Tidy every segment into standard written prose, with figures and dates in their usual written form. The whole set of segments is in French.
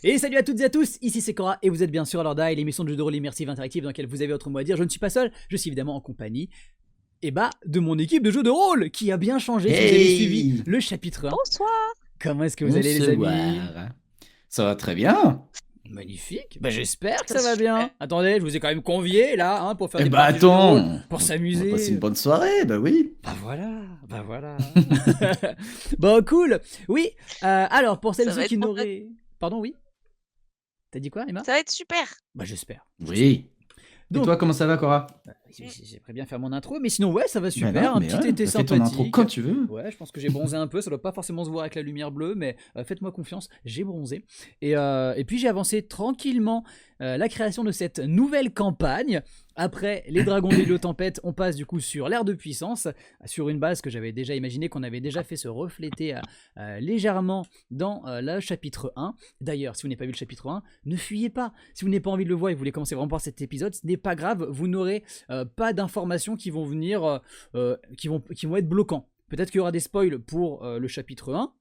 Et salut à toutes et à tous, ici c'est Cora et vous êtes bien sûr à Lord Die, l'émission de jeux de rôle immersive interactive dans laquelle vous avez autre mot à dire. Je ne suis pas seul, je suis évidemment en compagnie de mon équipe de jeux de rôle qui a bien changé si vous avez suivi le chapitre 1. Bonsoir. Comment est-ce que vous allez les amis? Ça va très bien. Magnifique, j'espère que ça va bien. Attendez, je vous ai quand même convié là pour faire des parties de rôle, pour on s'amuser. va passer une bonne soirée, oui. Bah voilà. Bon cool. Oui, alors pour celles qui n'auraient... Pardon, oui. T'as dit quoi, Emma? Ça va être super. J'espère. Oui. Donc, et toi, comment ça va, Cora? J'aimerais bien faire mon intro, mais sinon, ouais, ça va super. Un petit été sympathique. Fais ton intro quand tu veux. Ouais, je pense que j'ai bronzé un peu. Ça doit pas forcément se voir avec la lumière bleue, mais faites-moi confiance, j'ai bronzé. Et puis, j'ai avancé tranquillement la création de cette nouvelle campagne. Après les dragons d'héliotempête, on passe du coup sur l'ère de puissance, sur une base que j'avais déjà imaginé, qu'on avait déjà fait se refléter légèrement dans le chapitre 1. D'ailleurs, si vous n'avez pas vu le chapitre 1, ne fuyez pas. Si vous n'avez pas envie de le voir et vous voulez commencer vraiment par cet épisode, ce n'est pas grave, vous n'aurez pas d'informations qui vont venir, qui vont être bloquants. Peut-être qu'il y aura des spoils pour le chapitre 1.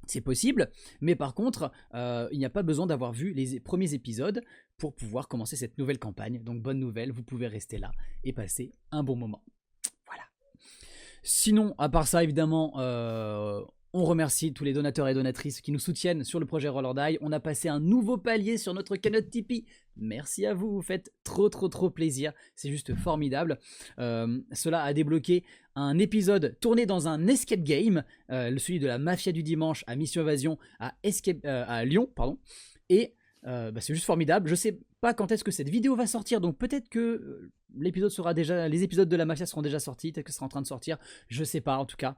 C'est possible, mais par contre, il n'y a pas besoin d'avoir vu les premiers épisodes pour pouvoir commencer cette nouvelle campagne. Donc bonne nouvelle, vous pouvez rester là et passer un bon moment. Voilà. Sinon, à part ça, évidemment, on remercie tous les donateurs et donatrices qui nous soutiennent sur le projet Roll or Die. On a passé un nouveau palier sur notre cagnotte Tipeee. Merci à vous, vous faites trop plaisir. C'est juste formidable. Cela a débloqué un épisode tourné dans un escape game, celui de la mafia du dimanche à Mission Évasion à Lyon. Et c'est juste formidable. Je sais pas quand est-ce que cette vidéo va sortir, donc peut-être que les épisodes de la mafia seront déjà sortis, peut-être que ce sera en train de sortir. Je sais pas, en tout cas,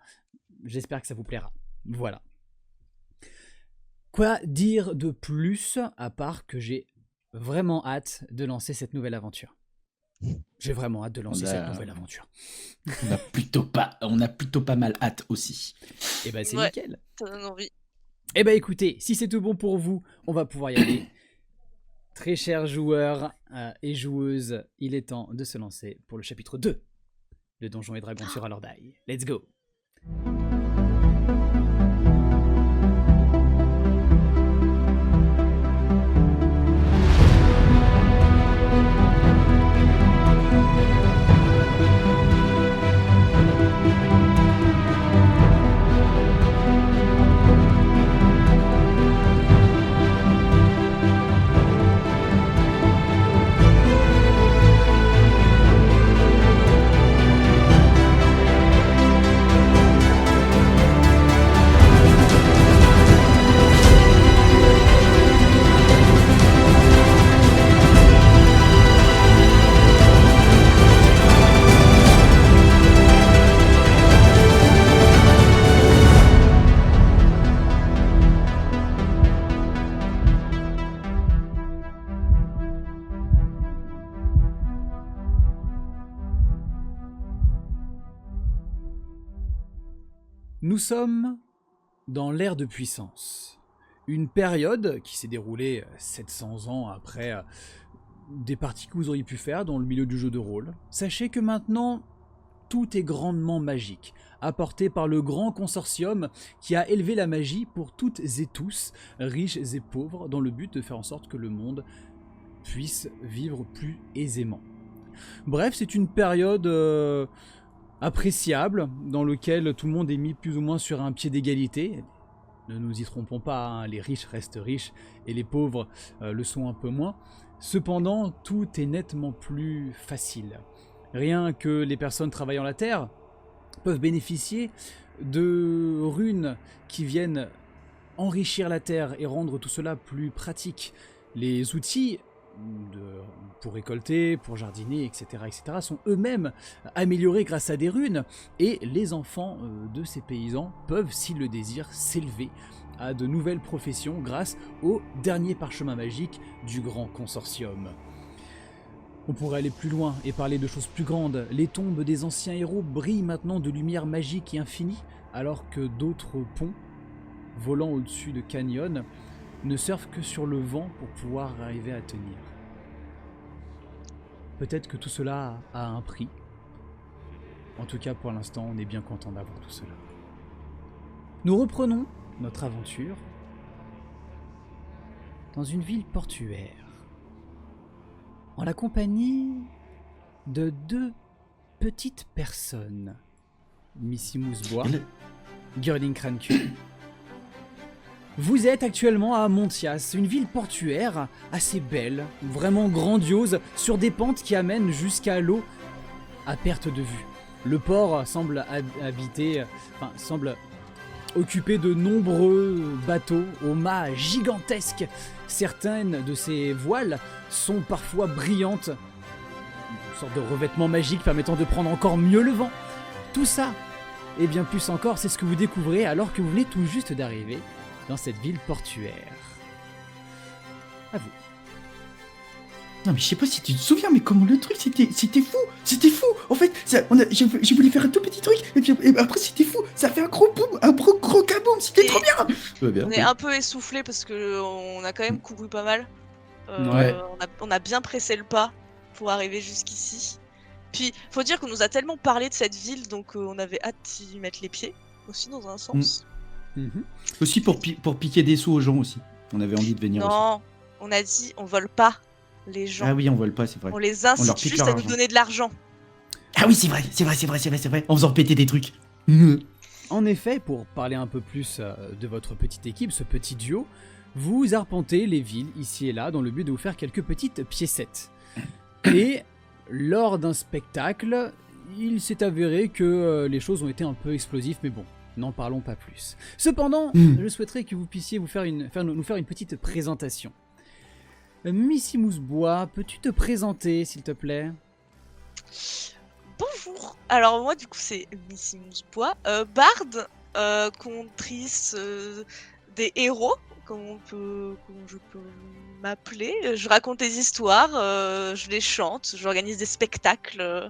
j'espère que ça vous plaira. Voilà. Quoi dire de plus à part que j'ai vraiment hâte de lancer cette nouvelle aventure. J'ai vraiment hâte de lancer cette nouvelle aventure. On a plutôt pas mal hâte aussi. Et c'est nickel. Ça donne envie. Écoutez, si c'est tout bon pour vous, on va pouvoir y aller. Très chers joueurs et joueuses, il est temps de se lancer pour le chapitre 2 de Donjons et Dragons sur Roll or Die. Let's go. Nous sommes dans l'ère de puissance, une période qui s'est déroulée 700 ans après des parties que vous auriez pu faire dans le milieu du jeu de rôle. Sachez que maintenant, tout est grandement magique, apporté par le grand consortium qui a élevé la magie pour toutes et tous, riches et pauvres, dans le but de faire en sorte que le monde puisse vivre plus aisément. Bref, c'est une période appréciable, dans lequel tout le monde est mis plus ou moins sur un pied d'égalité. Ne nous y trompons pas, hein, les riches restent riches et les pauvres le sont un peu moins. Cependant, tout est nettement plus facile. Rien que les personnes travaillant la terre peuvent bénéficier de runes qui viennent enrichir la terre et rendre tout cela plus pratique. Les outils pour récolter, pour jardiner, etc., sont eux-mêmes améliorés grâce à des runes, et les enfants de ces paysans peuvent, s'ils le désirent, s'élever à de nouvelles professions grâce au dernier parchemin magique du grand consortium. On pourrait aller plus loin et parler de choses plus grandes. Les tombes des anciens héros brillent maintenant de lumière magique et infinie, alors que d'autres ponts, volant au-dessus de canyons, ne surfent que sur le vent pour pouvoir arriver à tenir. Peut-être que tout cela a un prix. En tout cas, pour l'instant, on est bien content d'avoir tout cela. Nous reprenons notre aventure dans une ville portuaire, en la compagnie de 2 petites personnes. Missy Mousebois, Girling Cranky. Vous êtes actuellement à Montias, une ville portuaire assez belle, vraiment grandiose, sur des pentes qui amènent jusqu'à l'eau à perte de vue. Le port semble semble occupé de nombreux bateaux aux mâts gigantesques. Certaines de ces voiles sont parfois brillantes, une sorte de revêtement magique permettant de prendre encore mieux le vent. Tout ça, et bien plus encore, c'est ce que vous découvrez alors que vous venez tout juste d'arriver dans cette ville portuaire. À vous. Non mais je sais pas si tu te souviens, mais comment le truc, c'était fou. En fait, j'ai voulu faire un tout petit truc, et après c'était fou. Ça a fait un gros boom, un gros kaboom, c'était trop bien. On est un peu essoufflé parce que on a quand même couru pas mal. Ouais. On a bien pressé le pas pour arriver jusqu'ici. Puis, faut dire qu'on nous a tellement parlé de cette ville, donc on avait hâte d'y mettre les pieds, aussi dans un sens. Aussi pour piquer des sous aux gens aussi. On avait envie de venir aussi. Non, on a dit on vole pas les gens. Ah oui, on vole pas, c'est vrai. On les On incite leur pique juste leur à nous argent. donner de l'argent. Ah oui, c'est vrai. En faisant péter des trucs. En effet, pour parler un peu plus de votre petite équipe, ce petit duo, vous arpentez les villes ici et là dans le but de vous faire quelques petites piécettes. Et lors d'un spectacle, il s'est avéré que les choses ont été un peu explosives, mais bon, n'en parlons pas plus. Cependant, je souhaiterais que vous puissiez nous faire une petite présentation. Missy Mousebois, peux-tu te présenter, s'il te plaît ? Bonjour. Alors moi du coup c'est Missy Mousebois, barde, contrice des héros, comme je peux m'appeler. Je raconte des histoires, je les chante, j'organise des spectacles,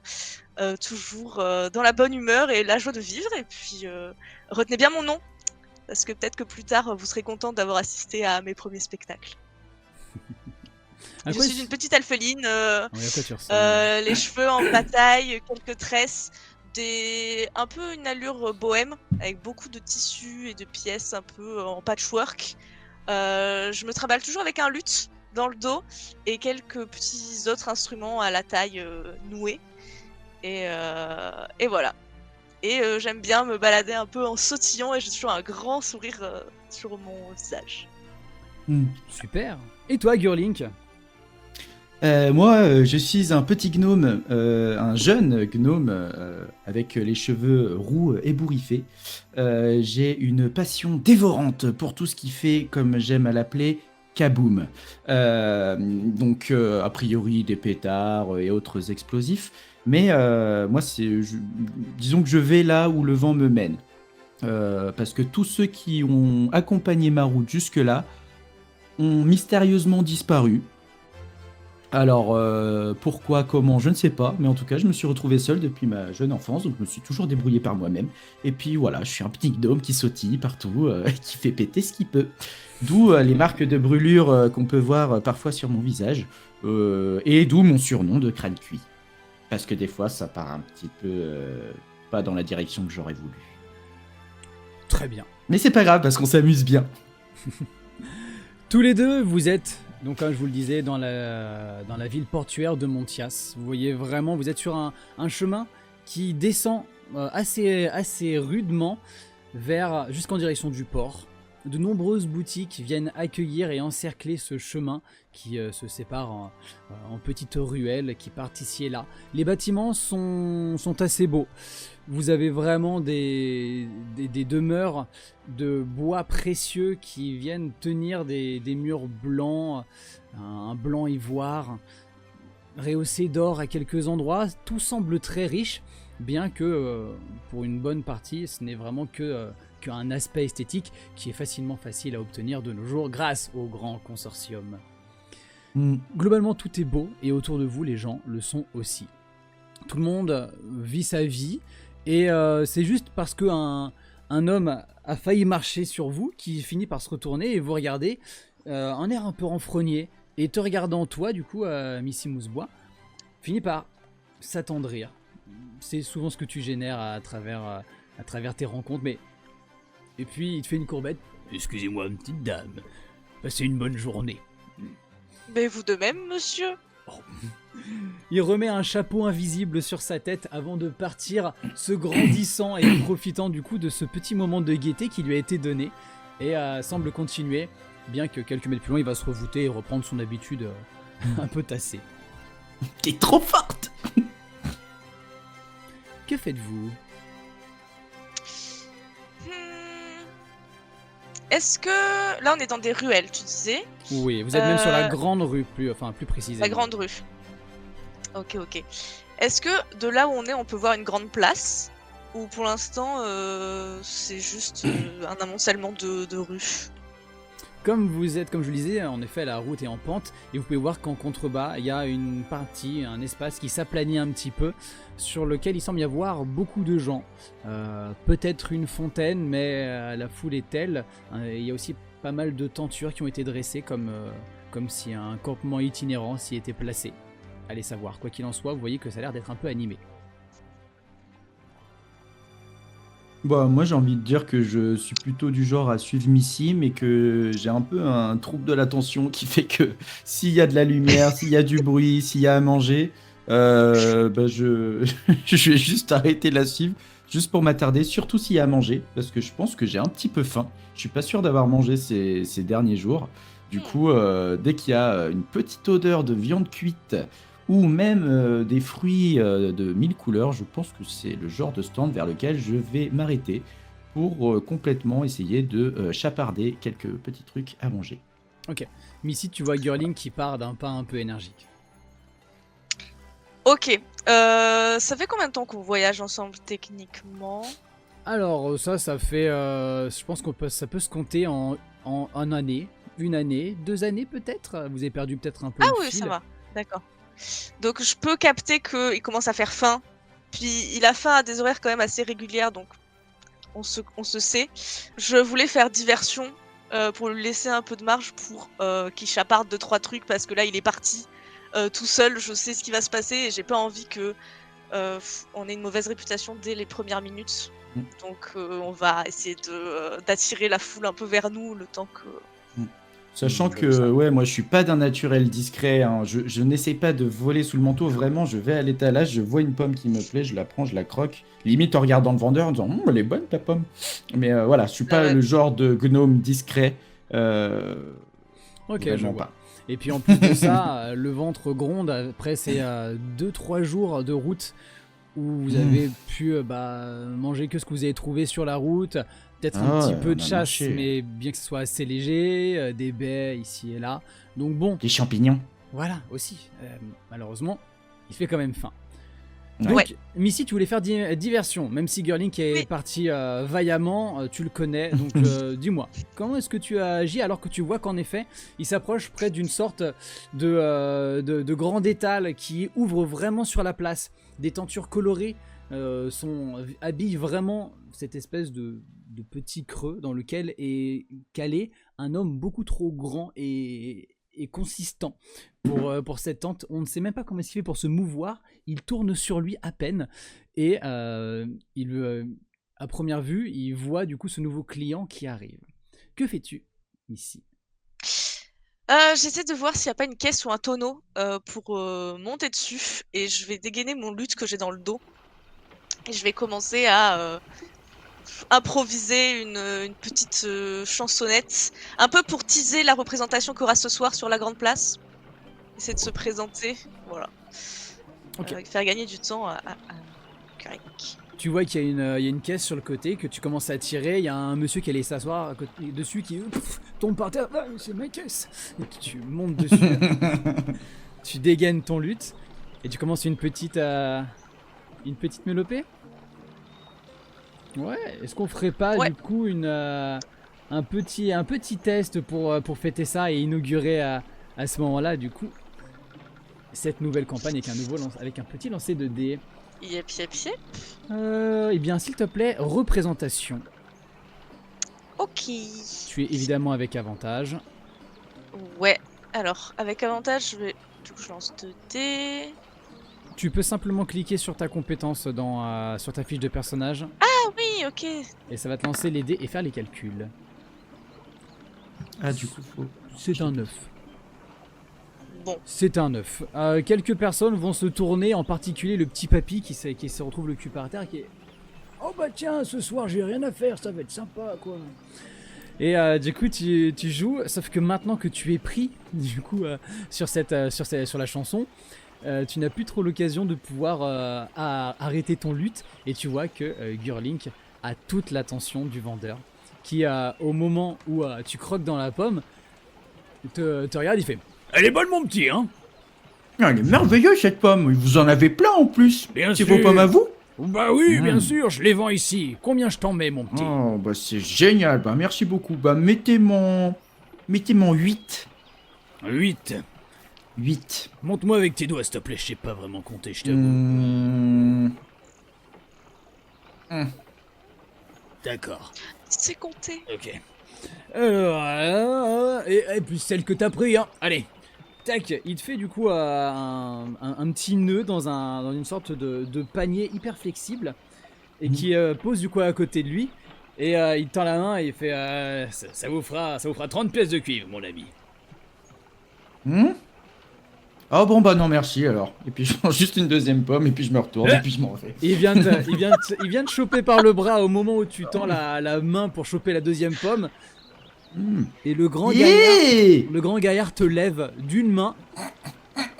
toujours dans la bonne humeur et la joie de vivre. Et puis retenez bien mon nom, parce que peut-être que plus tard vous serez content d'avoir assisté à mes premiers spectacles. Je suis une petite alpheline, les cheveux en bataille, quelques tresses, un peu une allure bohème, avec beaucoup de tissus et de pièces un peu en patchwork. Je me trimballe toujours avec un luth dans le dos et quelques petits autres instruments à la taille nouée. Et voilà. Et j'aime bien me balader un peu en sautillant et j'ai toujours un grand sourire sur mon visage. Super. Et toi, Girlink ? Moi, je suis un petit gnome, un jeune gnome avec les cheveux roux ébouriffés. J'ai une passion dévorante pour tout ce qui fait, comme j'aime à l'appeler, kaboom. Donc, a priori, des pétards et autres explosifs. Mais moi, disons que je vais là où le vent me mène. Parce que tous ceux qui ont accompagné ma route jusque-là ont mystérieusement disparu. Alors, pourquoi, comment, je ne sais pas, mais en tout cas, je me suis retrouvé seul depuis ma jeune enfance, donc je me suis toujours débrouillé par moi-même. Et puis voilà, je suis un petit gnome qui sautille partout, qui fait péter ce qu'il peut. D'où les marques de brûlure qu'on peut voir parfois sur mon visage, et d'où mon surnom de crâne cuit. Parce que des fois, ça part un petit peu pas dans la direction que j'aurais voulu. Très bien. Mais c'est pas grave, parce qu'on s'amuse bien. Tous les deux, vous êtes... Donc comme je vous le disais, dans la ville portuaire de Montias. Vous voyez vraiment, vous êtes sur un chemin qui descend assez rudement jusqu'en direction du port. De nombreuses boutiques viennent accueillir et encercler ce chemin qui se sépare en petites ruelles qui partent ici et là. Les bâtiments sont assez beaux. Vous avez vraiment des demeures de bois précieux qui viennent tenir des murs blancs, un blanc ivoire, rehaussé d'or à quelques endroits. Tout semble très riche, bien que pour une bonne partie, ce n'est vraiment qu'un aspect esthétique qui est facile à obtenir de nos jours grâce au grand consortium. Globalement, tout est beau et autour de vous, les gens le sont aussi. Tout le monde vit sa vie. Et c'est juste parce qu'un homme a failli marcher sur vous qui finit par se retourner et vous regarder, un air un peu renfrogné. Et te regardant toi, du coup, Missy Mousebois, finit par s'attendrir. C'est souvent ce que tu génères à travers tes rencontres. Et puis il te fait une courbette. Excusez-moi, petite dame. Passez une bonne journée. Mais vous de même, monsieur. Il remet un chapeau invisible sur sa tête avant de partir, se grandissant et profitant du coup de ce petit moment de gaieté qui lui a été donné. Et semble continuer, bien que quelques mètres plus loin, il va se revoûter et reprendre son habitude un peu tassée. T'es trop forte. Que faites-vous? Est-ce que... Là, on est dans des ruelles, tu disais? Oui, vous êtes même sur la grande rue, plus précisément. La grande rue. Ok. Est-ce que de là où on peut voir une grande place? Ou pour l'instant, c'est juste un amoncellement de rues? Comme je le disais, en effet, la route est en pente et vous pouvez voir qu'en contrebas, il y a une partie, un espace qui s'aplanit un petit peu, sur lequel il semble y avoir beaucoup de gens. Peut-être une fontaine, mais la foule est telle. Il y a aussi pas mal de tentures qui ont été dressées, comme si un campement itinérant s'y était placé. Allez savoir, quoi qu'il en soit, vous voyez que ça a l'air d'être un peu animé. Bah, moi j'ai envie de dire que je suis plutôt du genre à suivre Missy, mais que j'ai un peu un trouble de l'attention qui fait que s'il y a de la lumière, s'il y a du bruit, s'il y a à manger, bah je vais juste arrêter de la suivre, juste pour m'attarder, surtout s'il y a à manger, parce que je pense que j'ai un petit peu faim. Je suis pas sûr d'avoir mangé ces derniers jours. Du coup, dès qu'il y a une petite odeur de viande cuite, ou même des fruits de 1000 couleurs, je pense que c'est le genre de stand vers lequel je vais m'arrêter pour complètement essayer de chaparder quelques petits trucs à manger. Ok. Missy, tu vois Girling qui part d'un pas un peu énergique. Ok. Ça fait combien de temps qu'on voyage ensemble techniquement? Alors ça fait... je pense ça peut se compter en une année, 2 années peut-être. Vous avez perdu peut-être un peu Ah le oui, fil. ça va. D'accord. Donc je peux capter qu'il commence à faire faim. Puis il a faim à des horaires quand même assez régulières, donc on se sait. Je voulais faire diversion pour lui laisser un peu de marge pour qu'il chaparde 2-3 trucs, parce que là il est parti tout seul. Je sais ce qui va se passer et j'ai pas envie que on ait une mauvaise réputation dès les premières minutes. Donc on va essayer d'attirer la foule un peu vers nous le temps que... Sachant que ouais, moi je suis pas d'un naturel discret, hein. Je n'essaie pas de voler sous le manteau, vraiment je vais à l'étalage, je vois une pomme qui me plaît, je la prends, je la croque, limite en regardant le vendeur en disant elle est bonne ta pomme. Mais voilà, je suis pas le genre de gnome discret. Ok, je vois. Et puis en plus de ça, le ventre gronde après ces 2-3 jours de route où vous avez pu manger que ce que vous avez trouvé sur la route. Peut-être un petit peu de chasse, mais bien que ce soit assez léger, des baies ici et là. Donc bon. Des champignons. Voilà, aussi. Malheureusement, il fait quand même faim. Ouais. Donc, Missy, tu voulais faire diversion, même si Girling est parti vaillamment, tu le connais. Donc dis-moi, comment est-ce que tu as agi alors que tu vois qu'en effet, il s'approche près d'une sorte de grand étal qui ouvre vraiment sur la place. Des tentures colorées habillent vraiment cette espèce de petit creux dans lequel est calé un homme beaucoup trop grand et consistant pour cette tente. On ne sait même pas comment il fait pour se mouvoir. Il tourne sur lui à peine et à première vue, il voit du coup ce nouveau client qui arrive. Que fais-tu ici? J'essaie de voir s'il n'y a pas une caisse ou un tonneau pour monter dessus, et je vais dégainer mon luth que j'ai dans le dos et je vais commencer à improviser une petite chansonnette, un peu pour teaser la représentation qu'aura ce soir sur la grande place. Essayer de se présenter, voilà. Okay. Faire gagner du temps à Carrick. Tu vois qu'il y a une caisse sur le côté que tu commences à tirer. Il y a un monsieur qui allait s'asseoir dessus qui tombe par terre. Ah, c'est ma caisse. Et tu montes dessus. Tu dégaines ton luth et tu commences une petite mélopée. Ouais. Est-ce qu'on ferait pas du coup un petit test pour fêter ça et inaugurer à ce moment-là du coup cette nouvelle campagne avec un petit lancer de dés. Yep. Eh bien, s'il te plaît, représentation. Ok. Tu es évidemment avec avantage. Ouais. Alors, avec avantage, je lance 2 dés. Tu peux simplement cliquer sur ta compétence sur ta fiche de personnage. Ah oui, ok. Et ça va te lancer les dés et faire les calculs. Ah, du coup, c'est un 9. bon. C'est un œuf. Quelques personnes vont se tourner, en particulier le petit papy qui se retrouve le cul par terre et qui est... Oh bah tiens, ce soir j'ai rien à faire, ça va être sympa quoi. Et du coup tu joues, sauf que maintenant que tu es pris du coup sur la chanson, tu n'as plus trop l'occasion de pouvoir arrêter ton lutte et tu vois que Gurlink a toute l'attention du vendeur qui au moment où tu croques dans la pomme te regarde, il fait « Elle est bonne mon petit hein !» Ah, elle est merveilleuse cette pomme, vous en avez plein en plus. Bien C'est sûr. vos pommes à vous? Bah oui, bien sûr, je les vends ici. Combien je t'en mets mon petit? Oh bah c'est génial, bah merci beaucoup. Bah mettez mon 8. 8. 8. Monte-moi avec tes doigts s'il te plaît, je sais pas vraiment compter, je t'avoue. D'accord. C'est compté. Ok. Alors, et puis celle que t'as pris, hein. Allez. Tac, il te fait du coup un petit nœud dans une sorte de panier hyper flexible et qui pose du coup à côté de lui. Et il tend la main et il fait ça vous fera 30 pièces de cuivre, mon ami. Oh bon bah non merci alors. Et puis je prends juste une deuxième pomme et puis je me retourne et puis je m'en vais. Et il vient de te choper par le bras au moment où tu tends la main pour choper la deuxième pomme. Et le grand gaillard te lève d'une main.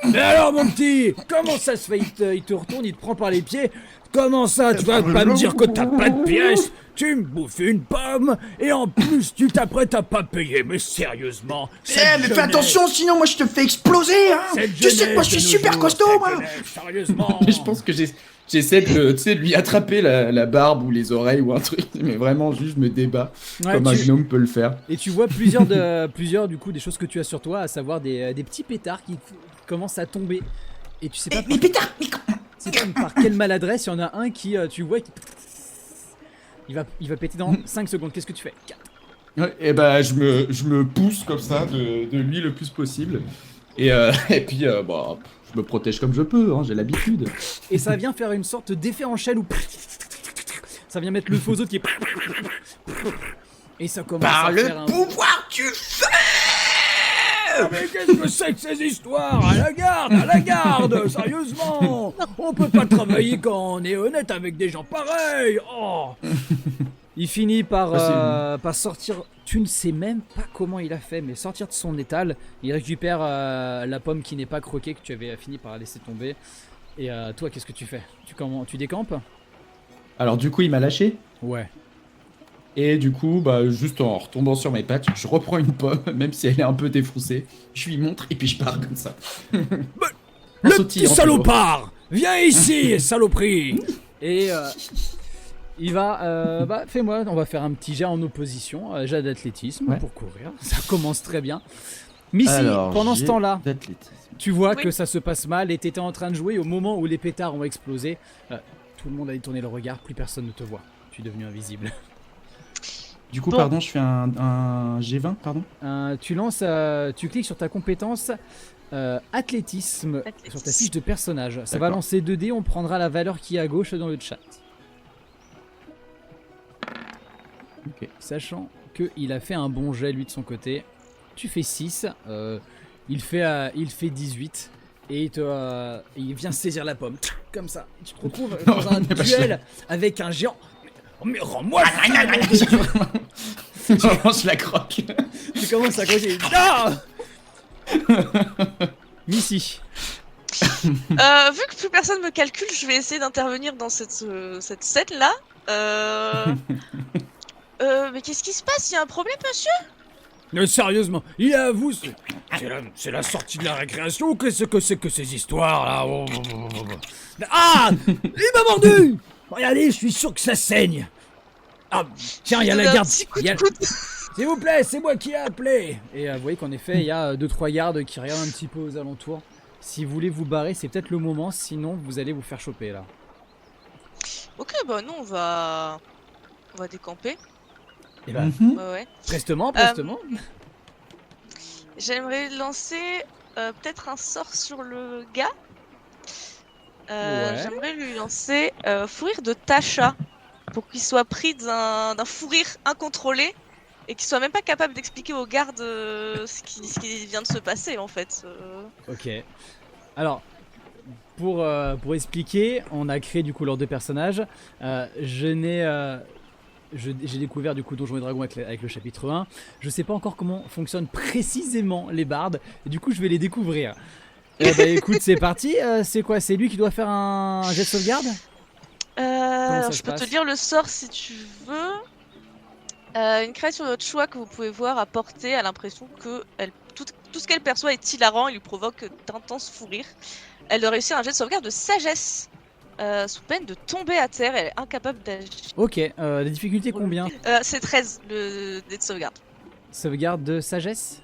Mais alors mon petit, comment ça se fait? Il te retourne, il te prend par les pieds. Comment ça, tu vas pas me dire que t'as pas de pièces? Tu me bouffes une pomme et en plus tu t'apprêtes à pas payer. Mais sérieusement, mais fais attention sinon moi je te fais exploser hein. Tu sais que moi je suis super costaud moi. Sérieusement. Je pense que j'essaie de lui attraper la barbe ou les oreilles ou un truc, mais vraiment juste je me débat comme un gnome peut le faire. Et tu vois plusieurs du coup des choses que tu as sur toi, à savoir des petits pétards qui commencent à tomber. Et tu sais pas par quelle maladresse, il y en a un qui tu vois qui il va péter dans 5 secondes. Qu'est-ce que tu fais? 4. Ouais, et bah je me pousse comme ça de lui le plus possible. Et puis bah je me protège comme je peux, hein, j'ai l'habitude. Et ça vient faire une sorte d'effet en chaîne où ça vient mettre le faux autres qui est... Et ça commence par à le faire pouvoir du feu. Mais qu'est-ce que c'est que ces histoires? À la garde, sérieusement. On peut pas travailler quand on est honnête avec des gens pareils. Oh. Il finit par sortir, tu ne sais même pas comment il a fait, mais sortir de son étal, il récupère la pomme qui n'est pas croquée, que tu avais fini par laisser tomber. Et toi, qu'est-ce que tu fais? Tu décampes? Alors du coup il m'a lâché. Ouais. Et du coup, bah, juste en retombant sur mes pattes, je reprends une pomme, même si elle est un peu défoncée. Je lui montre et puis je pars comme ça. Le petit salopard! Viens ici, saloperie! Et il va... bah, fais-moi, on va faire un petit jet en opposition, jet d'athlétisme pour courir. Ça commence très bien. Missy, alors, pendant ce temps-là, d'athlétisme. tu vois que ça se passe mal et t'étais en train de jouer au moment où les pétards ont explosé. Tout le monde a détourné le regard, plus personne ne te voit. Tu es devenu invisible. Du coup, Bon. pardon, je fais un G20, pardon. Tu cliques sur ta compétence athlétisme sur ta fiche de personnage. Ça va lancer 2 dés, on prendra la valeur qui est à gauche dans le chat. Ok. Sachant qu'il a fait un bon jet lui de son côté. Tu fais 6, il fait 18 et il vient saisir la pomme. Comme ça, tu te retrouves dans un duel avec un géant. Oh mais rends-moi Je la croque. Tu commences à croquer. Non. Missy. Vu que plus personne me calcule, je vais essayer d'intervenir dans cette scène là. Mais qu'est-ce qui se passe? Il y a un problème, monsieur? Mais sérieusement, il est à vous. C'est la sortie de la récréation ou qu'est-ce que c'est que ces histoires là? Ah, il m'a mordu. Regardez, je suis sûr que ça saigne. Ah, tiens, il y a la garde. S'il vous plaît, c'est moi qui ai appelé. Et vous voyez qu'en effet, il y a 2-3 gardes qui regardent un petit peu aux alentours. Si vous voulez vous barrer, c'est peut-être le moment, sinon vous allez vous faire choper là. Ok, bah nous on va décamper. Et bah, Ouais. prestement. J'aimerais lancer peut-être un sort sur le gars. Ouais. J'aimerais lui lancer fou rire de Tasha pour qu'il soit pris d'un fou rire incontrôlé et qui soit même pas capable d'expliquer aux gardes ce qui vient de se passer en fait. Ok. Alors, pour expliquer, on a créé du coup leurs deux personnages. J'ai découvert du coup Donjons et Dragons avec le chapitre 1. Je sais pas encore comment fonctionnent précisément les bardes, et du coup je vais les découvrir. Écoute, c'est parti. C'est quoi? C'est lui qui doit faire un jet de sauvegarde? Je peux te dire le sort si tu veux. Une créature de votre choix que vous pouvez voir à portée a l'impression que tout ce qu'elle perçoit est hilarant et lui provoque d'intenses fous rires. Elle doit réussir un jet de sauvegarde de sagesse. Sous peine de tomber à terre, elle est incapable d'agir. Ok, la difficulté combien? C'est 13 le dé de sauvegarde. Sauvegarde de sagesse?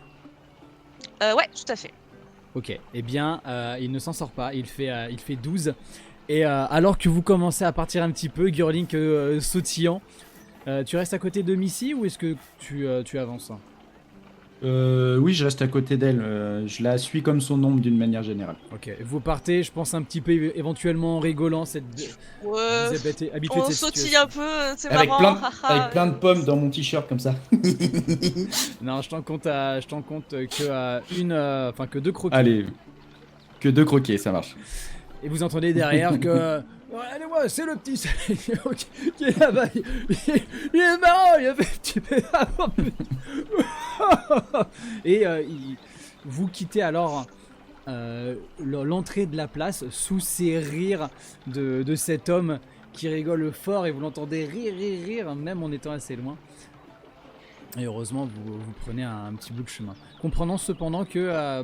Ouais, tout à fait. Ok, eh bien, il ne s'en sort pas, il fait 12. Et alors que vous commencez à partir un petit peu, Gurlink sautillant, tu restes à côté de Missy ou est-ce que tu avances? Oui, je reste à côté d'elle. Je la suis comme son ombre d'une manière générale. Ok, vous partez, je pense un petit peu éventuellement en rigolant. Vous êtes habitué de On cette sautille situation. un peu, c'est Avec marrant. avec plein de pommes dans mon t-shirt comme ça. Non, je t'en compte que deux croquis. Allez, que 2 croquets, ça marche. Et vous entendez derrière que allez-moi, c'est le petit qui est là-bas. Il est marrant, il a fait un petit peu. Et vous quittez alors l'entrée de la place sous ces rires de cet homme qui rigole fort et vous l'entendez rire même en étant assez loin. Et heureusement vous prenez un petit bout de chemin. Comprenant cependant que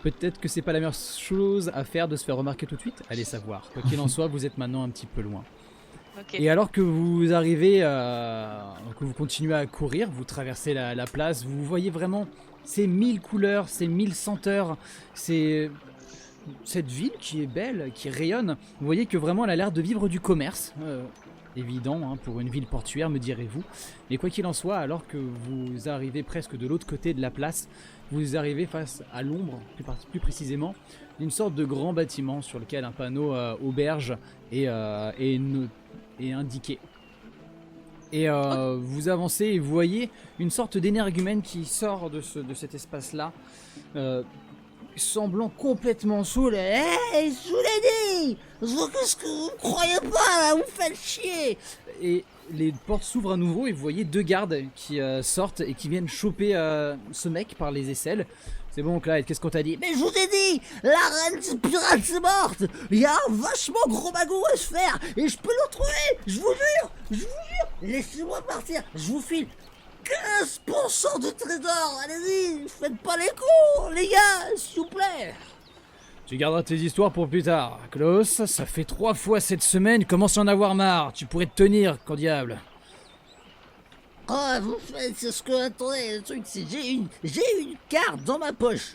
peut-être que c'est pas la meilleure chose à faire de se faire remarquer tout de suite. Allez savoir. Quoi qu'il en soit, vous êtes maintenant un petit peu loin. Okay. Et alors que vous arrivez, que vous continuez à courir, vous traversez la place, vous voyez vraiment ces 1000 couleurs, ces 1000 senteurs, cette ville qui est belle, qui rayonne. Vous voyez que vraiment elle a l'air de vivre du commerce. Évident hein, pour une ville portuaire, me direz-vous. Mais quoi qu'il en soit, alors que vous arrivez presque de l'autre côté de la place, vous arrivez face à l'ombre, plus précisément, d'une sorte de grand bâtiment sur lequel un panneau auberge est indiqué. Et vous avancez et vous voyez une sorte d'énergumène qui sort de cet espace-là, semblant complètement saoul. Hey, je vous l'ai dit! Qu'est-ce que vous croyez pas là? Vous faites chier! Et les portes s'ouvrent à nouveau et vous voyez deux gardes qui sortent et qui viennent choper ce mec par les aisselles. C'est bon, Clyde, qu'est-ce qu'on t'a dit? Mais je vous ai dit! La reine pirate c'est morte! Il y a un vachement gros magou à se faire! Et je peux le retrouver! Je vous jure! Laissez-moi partir! Je vous file 15% de trésor! Allez-y! Faites pas les cons, les gars! S'il vous plaît! Tu garderas tes histoires pour plus tard. Klaus, ça fait 3 fois cette semaine, commence à en avoir marre. Tu pourrais te tenir, quand diable. Oh, vous faites ce que... Attendez, le truc c'est... J'ai une carte dans ma poche.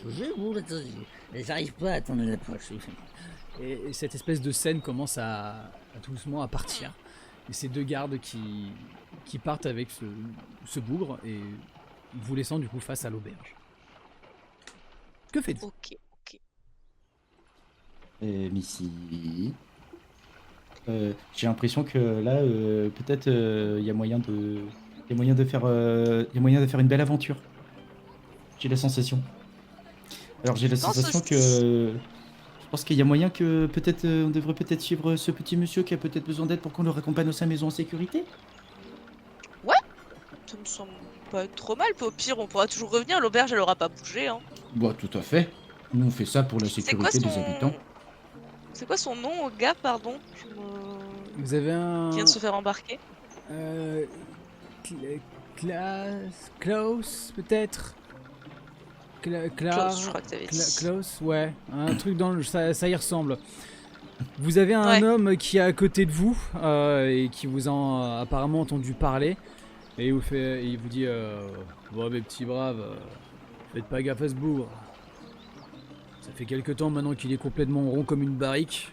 J'arrive pas à tourner la poche. Et cette espèce de scène commence à doucement à partir. Et ces deux gardes qui partent avec ce bougre et vous laissant du coup face à l'auberge. Que faites-vous? Ok. Missy. J'ai l'impression que là, peut-être il y a moyen de faire une belle aventure. J'ai la sensation. Alors j'ai la sensation que je pense qu'il y a moyen que peut-être on devrait peut-être suivre ce petit monsieur qui a peut-être besoin d'aide pour qu'on le raccompagne à sa maison en sécurité. Ouais, ça me semble pas être trop mal. Puis au pire, on pourra toujours revenir. L'auberge, elle aura pas bougé. Hein. Bah tout à fait. Nous on fait ça pour la sécurité des habitants. C'est quoi son nom au gars, pardon? Vous avez un... Qui vient de se faire embarquer? Klaus, peut-être? Klaus, je crois que t'avais dit. Klaus, ouais. Un truc dans le... Ça y ressemble. Vous avez un homme qui est à côté de vous et qui vous a apparemment entendu parler. Et il vous dit bon, mes petits braves, faites pas gaffe à ce bourg. Ça fait quelque temps maintenant qu'il est complètement rond comme une barrique.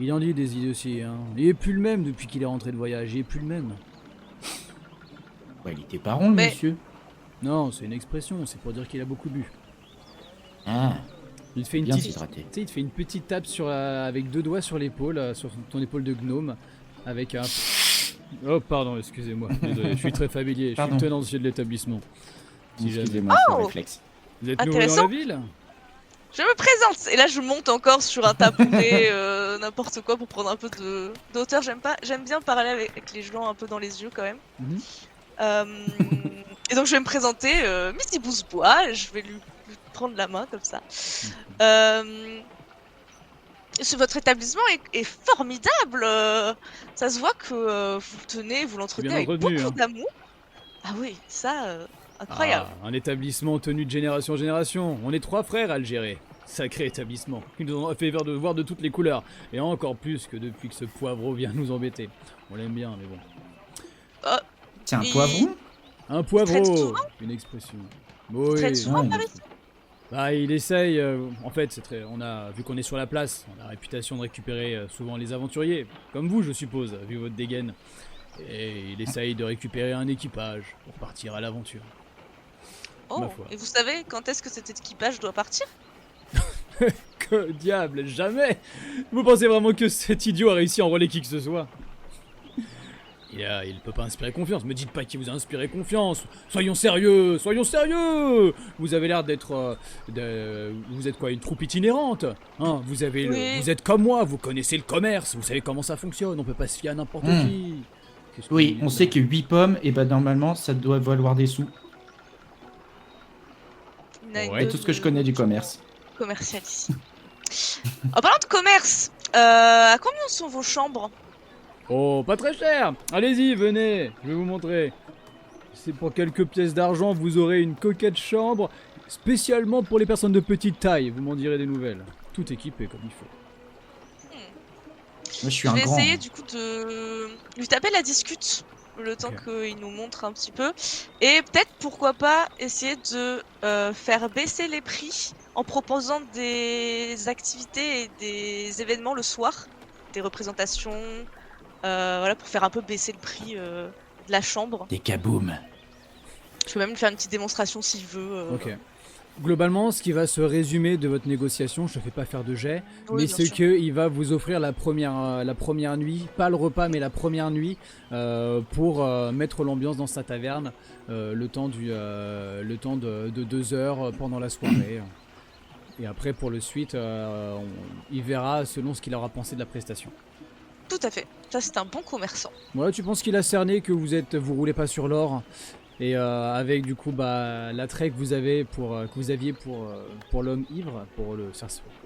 Il en dit des idées aussi, hein. Il est plus le même depuis qu'il est rentré de voyage, il est plus le même. Ouais, il était pas rond le monsieur. Non, c'est une expression, c'est pour dire qu'il a beaucoup bu. Ah, il te fait bien s'hydrater. Il te fait une petite tape avec 2 doigts sur l'épaule, sur ton épaule de gnome, avec un... Oh, pardon, excusez-moi. Désolé, je suis très familier. Je suis Pardon. le tenancier de l'établissement. Si jamais. Excusez-moi, c'est un Oh réflexe. Vous êtes nouveau dans Intéressant. la ville? Je me présente. Et là, je monte encore sur un tabouret, n'importe quoi, pour prendre un peu d'auteur. J'aime bien parler avec les gens un peu dans les yeux quand même. Mhm. Et donc, je vais me présenter, Missy Bousebois. Et je vais lui prendre la main comme ça. Votre établissement est formidable. Ça se voit que vous l'entretenez bien avec entretenu, beaucoup hein. d'amour. Ah oui, ça, incroyable. Ah, un établissement tenu de génération en génération. On est 3 frères à le gérer. Sacré établissement. Ils nous ont fait voir de toutes les couleurs. Et encore plus que depuis que ce poivreau vient nous embêter. On l'aime bien, mais bon. C'est un Il- poivron? Un traite poivreau, souvent une expression. traite souvent ouais, par ici. Bah, il essaye. En fait, vu qu'on est sur la place, on a la réputation de récupérer souvent les aventuriers, comme vous, je suppose, vu votre dégaine. Et il essaye de récupérer un équipage pour partir à l'aventure. Oh, ma foi. et vous savez quand est-ce que cet équipage doit partir? Que diable, jamais! Vous pensez vraiment que cet idiot a réussi à enrôler qui que ce soit? Il peut pas inspirer confiance. Me dites pas qu'il vous a inspiré confiance. Soyons sérieux, soyons sérieux. Vous avez l'air d'être, vous êtes quoi, une troupe itinérante, hein? Vous êtes comme moi. Vous connaissez le commerce. Vous savez comment ça fonctionne. On peut pas se fier à n'importe qui. Qu'est-ce que Oui, vous on dites, sait là? que 8 pommes, et bah normalement, ça doit valoir des sous. On a une Ouais, C'est tout ce que je connais du commerce. commercial ici. En parlant de commerce, à combien sont vos chambres? Oh, pas très cher. Allez-y, venez. Je vais vous montrer. C'est pour quelques pièces d'argent. Vous aurez une coquette chambre spécialement pour les personnes de petite taille. Vous m'en direz des nouvelles. Tout équipé comme il faut. Moi, je suis Je un vais grand. essayer du coup de lui taper la discute le temps Ok. qu'il nous montre un petit peu. Et peut-être pourquoi pas essayer de faire baisser les prix en proposant des activités et des événements le soir, des représentations, voilà, pour faire un peu baisser le prix de la chambre. Des kabooms. Je peux même lui faire une petite démonstration s'il veut. Ok. Globalement, ce qui va se résumer de votre négociation, je ne fais pas faire de jet, Oui, mais bien c'est sûr. qu'il va vous offrir la première nuit, pas le repas, mais la première nuit, pour mettre l'ambiance dans sa taverne, le temps de 2 heures pendant la soirée. Et après, pour le suite, il verra selon ce qu'il aura pensé de la prestation. Tout à fait. Ça, c'est un bon commerçant. Ouais, tu penses qu'il a cerné que vous roulez pas sur l'or, et avec du coup l'attrait que vous aviez pour l'homme ivre, pour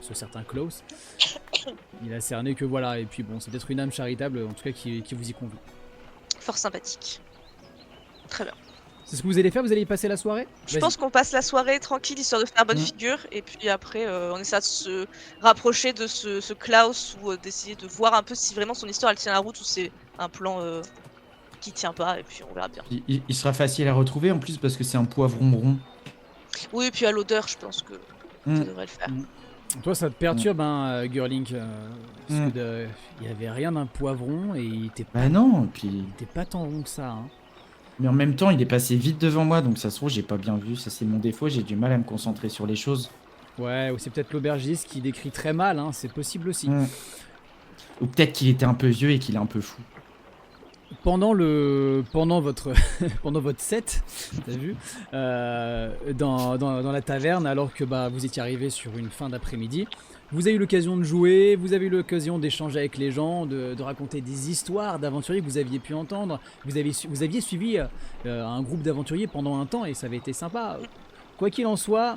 ce certain Klaus, il a cerné que voilà. Et puis bon, c'est peut-être une âme charitable en tout cas qui vous y convie. Fort sympathique. Très bien. C'est ce que vous allez faire? Vous allez y passer la soirée? Je Vas-y. pense qu'on passe la soirée tranquille histoire de faire bonne figure et puis après on essaie de se rapprocher de ce Klaus ou d'essayer de voir un peu si vraiment son histoire elle tient la route ou c'est un plan qui tient pas et puis on verra bien. Il sera facile à retrouver en plus parce que c'est un poivron rond. Oui et puis à l'odeur je pense que ça Mm. devrait le faire. Toi, ça te perturbe, hein, Girling, parce Mm. que il y avait rien d'un poivron et il était Bah non, et puis... pas tant rond que ça. Hein. Mais en même temps, il est passé vite devant moi, donc ça se trouve, j'ai pas bien vu. Ça, c'est mon défaut, j'ai du mal à me concentrer sur les choses. Ouais, ou c'est peut-être l'aubergiste qui décrit très mal, hein, c'est possible aussi. Mm. Ou peut-être qu'il était un peu vieux et qu'il est un peu fou. Pendant votre pendant votre set, t'as vu, dans la taverne, alors que vous étiez arrivé sur une fin d'après-midi, vous avez eu l'occasion de jouer, vous avez eu l'occasion d'échanger avec les gens, de raconter des histoires d'aventuriers que vous aviez pu entendre. Vous aviez suivi un groupe d'aventuriers pendant un temps et ça avait été sympa. Quoi qu'il en soit,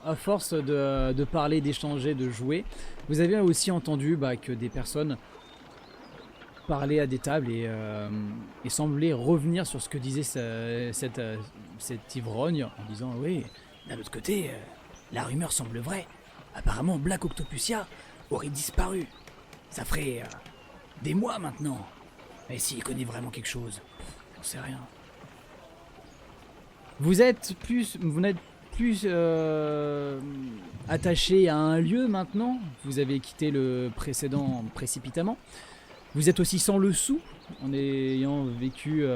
à force de parler, d'échanger, de jouer, vous avez aussi entendu que des personnes parlaient à des tables et semblaient revenir sur ce que disait cet ivrogne en disant oui, d'un autre côté, la rumeur semble vraie. Apparemment, Black Octopusia aurait disparu. Ça ferait des mois maintenant. Et s'il connaît vraiment quelque chose, j'en sais rien. Vous n'êtes plus attaché à un lieu maintenant. Vous avez quitté le précédent précipitamment. Vous êtes aussi sans le sou, en ayant vécu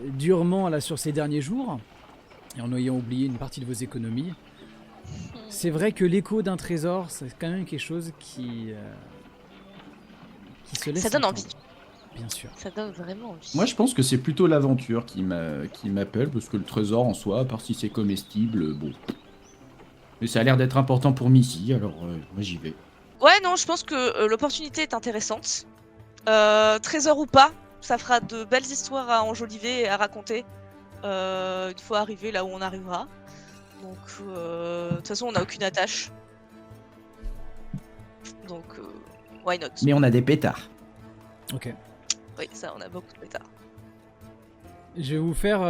durement là sur ces derniers jours et en ayant oublié une partie de vos économies. C'est vrai que l'écho d'un trésor, c'est quand même quelque chose qui se laisse Ça donne entendre. envie. Bien sûr. Ça donne vraiment envie. Moi, je pense que c'est plutôt l'aventure qui m'appelle, parce que le trésor en soi, à part si c'est comestible, bon. Mais ça a l'air d'être important pour Missy, alors moi j'y vais. Ouais, non, je pense que l'opportunité est intéressante. Trésor ou pas, ça fera de belles histoires à enjoliver et à raconter. Une fois arrivé là où on arrivera. Donc, de toute façon, on n'a aucune attache. Donc, why not? Mais on a des pétards. Ok. Oui, ça, on a beaucoup de pétards. Je vais vous faire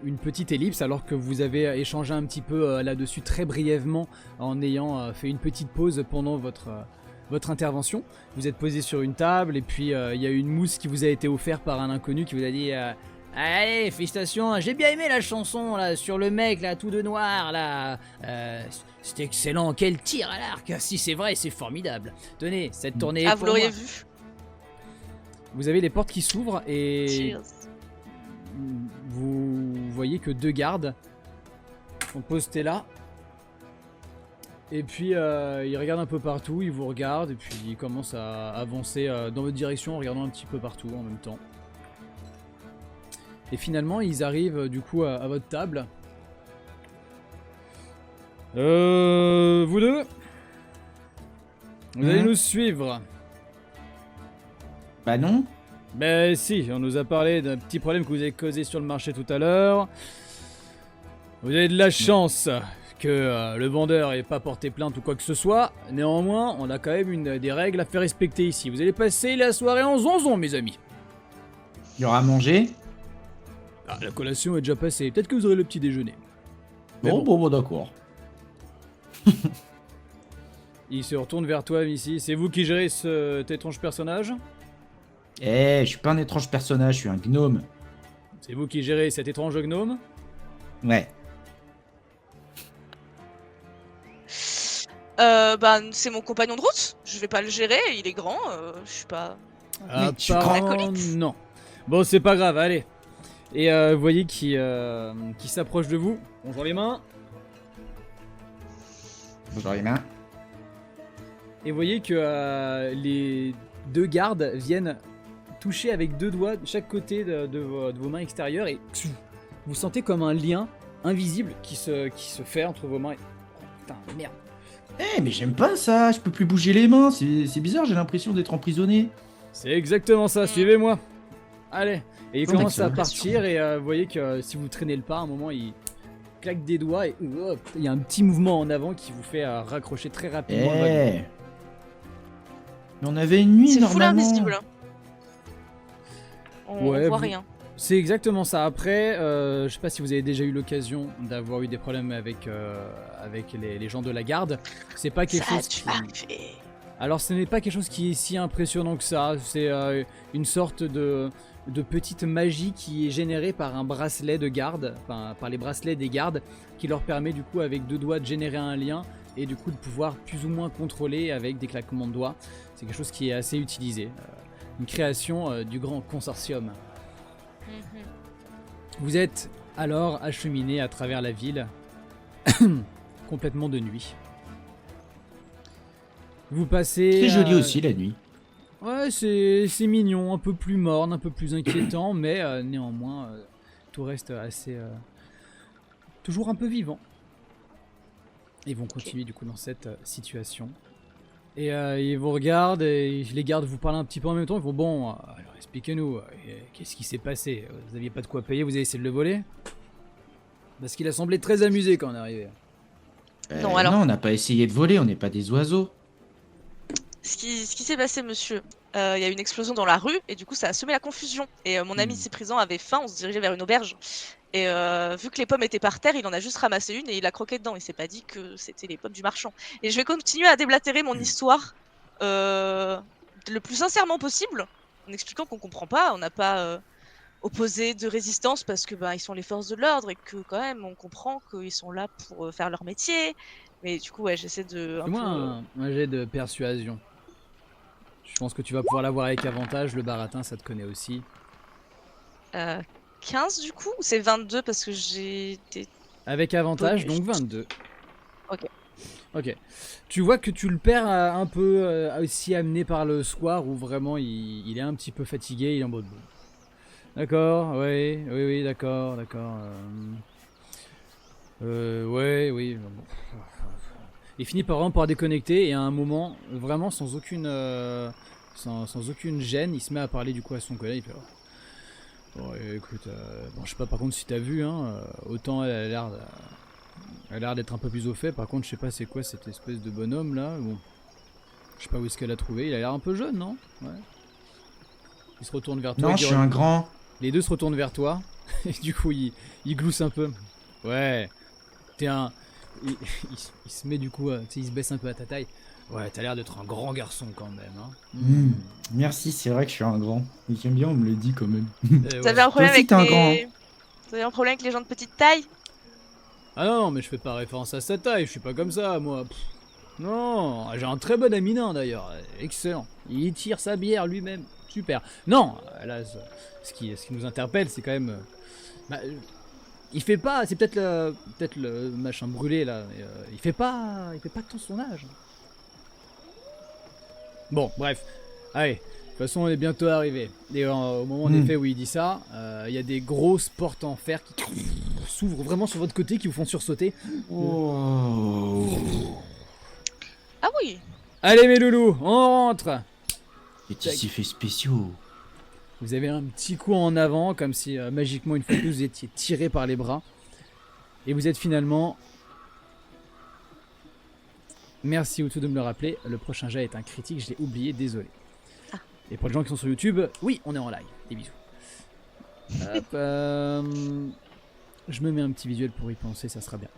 une petite ellipse alors que vous avez échangé un petit peu là-dessus très brièvement en ayant fait une petite pause pendant votre intervention. Vous êtes posé sur une table et puis il y a une mousse qui vous a été offerte par un inconnu qui vous a dit allez, félicitations, j'ai bien aimé la chanson là sur le mec là tout de noir là. C'était excellent, quel tir à l'arc. Si c'est vrai, c'est formidable. Tenez, cette tournée est Ah, vous pour l'auriez moi. vu. Vous avez les portes qui s'ouvrent et Cheers. vous voyez que 2 gardes sont postés là. Et puis ils regardent un peu partout, ils vous regardent et puis ils commencent à avancer dans votre direction en regardant un petit peu partout en même temps. Et finalement ils arrivent du coup à votre table. Vous deux, vous allez nous suivre. Bah non. Ben si, on nous a parlé d'un petit problème que vous avez causé sur le marché tout à l'heure. Vous avez de la chance que le vendeur ait pas porté plainte ou quoi que ce soit. Néanmoins, on a quand même des règles à faire respecter ici. Vous allez passer la soirée en zonzon, mes amis. Il y aura à manger. Ah, la collation est déjà passée. Peut-être que vous aurez le petit déjeuner. Mais Bon, d'accord. Il se retourne vers toi, Missy. C'est vous qui gérez cet étrange personnage? Je suis pas un étrange personnage, je suis un gnome. C'est vous qui gérez cet étrange gnome? Ouais. Bah, c'est mon compagnon de route. Je vais pas le gérer, il est grand. Je suis pas. Oui, je suis Apparemment, acolyte. non. Bon, c'est pas grave, allez. Et vous voyez qui s'approche de vous. Bonjour les mains. Bonjour les mains. Et vous voyez que les 2 gardes viennent toucher avec 2 doigts de chaque côté de vos mains extérieures et vous sentez comme un lien invisible qui se fait entre vos mains. Oh, putain, merde. Mais j'aime pas ça, je peux plus bouger les mains, c'est bizarre, j'ai l'impression d'être emprisonné. C'est exactement ça, suivez-moi. Allez. Et il Bon, commence à d'accord. partir et vous voyez que si vous traînez le pas, à un moment, il claque des doigts et hop, il y a un petit mouvement en avant qui vous fait raccrocher très rapidement le wagon. Mais on avait une nuit C'est full normalement. invisible. Hein. On Ouais, voit vous- rien. C'est exactement ça. Après, je sais pas si vous avez déjà eu l'occasion d'avoir eu des problèmes avec les gens de la garde. C'est pas quelque Ça a chose dû qui... arriver. Alors ce n'est pas quelque chose qui est si impressionnant que ça. C'est une sorte de petite magie qui est générée par un bracelet de garde, enfin par les bracelets des gardes, qui leur permet du coup avec 2 doigts de générer un lien et du coup de pouvoir plus ou moins contrôler avec des claquements de doigts. C'est quelque chose qui est assez utilisé. Une création du grand consortium. Mhm. Vous êtes alors acheminé à travers la ville, complètement de nuit. Vous passez... C'est joli aussi la nuit. Ouais, c'est mignon, un peu plus morne, un peu plus inquiétant, mais néanmoins, tout reste assez... toujours un peu vivant. Ils vont continuer du coup dans cette situation. Et ils vous regardent, et les gardes vous parlent un petit peu en même temps, ils vont bon, alors expliquez-nous, qu'est-ce qui s'est passé? Vous aviez pas de quoi payer, vous avez essayé de le voler? Parce qu'il a semblé très amusé quand on est arrivé. Non, alors- Non, on n'a pas essayé de voler, on n'est pas des oiseaux. Ce qui s'est passé, monsieur, il y a eu une explosion dans la rue et du coup ça a semé la confusion. Et mon ami ici présent avait faim, on se dirigeait vers une auberge. Et vu que les pommes étaient par terre, il en a juste ramassé une et il a croqué dedans. Il s'est pas dit que c'était les pommes du marchand. Et je vais continuer à déblatérer mon histoire le plus sincèrement possible, en expliquant qu'on comprend pas, on n'a pas opposé de résistance parce que ils sont les forces de l'ordre et que quand même on comprend qu'ils sont là pour faire leur métier. Mais du coup ouais, j'essaie de Fais-moi un jet de persuasion. Je pense que tu vas pouvoir l'avoir avec avantage, le baratin ça te connaît aussi. 15 du coup, ou c'est 22 parce que j'ai des... Avec avantage, Ok. donc 22. Ok. Ok. Tu vois que tu le perds un peu aussi amené par le soir où vraiment il est un petit peu fatigué, il est en mode... D'accord, oui, d'accord. Oui. Bon. Il finit par vraiment par déconnecter et à un moment, vraiment sans aucune gêne, il se met à parler du coup à son collègue. Il fait, bon, écoute, bon, je sais pas par contre si t'as vu, hein, autant elle a l'air d'être un peu plus au fait. Par contre, je sais pas c'est quoi cette espèce de bonhomme là. Bon, je sais pas où est-ce qu'elle a trouvé. Il a l'air un peu jeune, non? Ouais. Il se retourne vers toi. Non, je suis un grand. Les deux se retournent vers toi. Et du coup, il glousse un peu. Ouais. T'es un. Il se met du coup, tu sais, il se baisse un peu à ta taille. Ouais, t'as l'air d'être un grand garçon quand même. Hein. Merci, c'est vrai que je suis un grand. Et j'aime bien, on me le dit quand même. Vous avez un problème Toi aussi, t'es un grand. Vous avez un problème avec les gens de petite taille? Ah non, mais je fais pas référence à sa taille, je suis pas comme ça, moi. Pff. Non, j'ai un très bon ami nain d'ailleurs, excellent. Il tire sa bière lui-même, super. Non, là, ce qui nous interpelle, c'est quand même... il fait pas, c'est peut-être le machin brûlé là, il fait pas tant son âge. Bon, bref, allez, de toute façon on est bientôt arrivé. Et au moment en effet où il dit ça, il y a des grosses portes en fer qui s'ouvrent vraiment sur votre côté, qui vous font sursauter. Oh. Ah oui. Allez mes loulous, on rentre. Petits effets spéciaux. Vous avez un petit coup en avant, comme si magiquement une fois que vous étiez tiré par les bras. Et vous êtes finalement... Merci Outou de me le rappeler, le prochain jet est un critique, je l'ai oublié, désolé. Ah. Et pour les gens qui sont sur YouTube, oui, on est en live, des bisous. Hop, je me mets un petit visuel pour y penser, ça sera bien.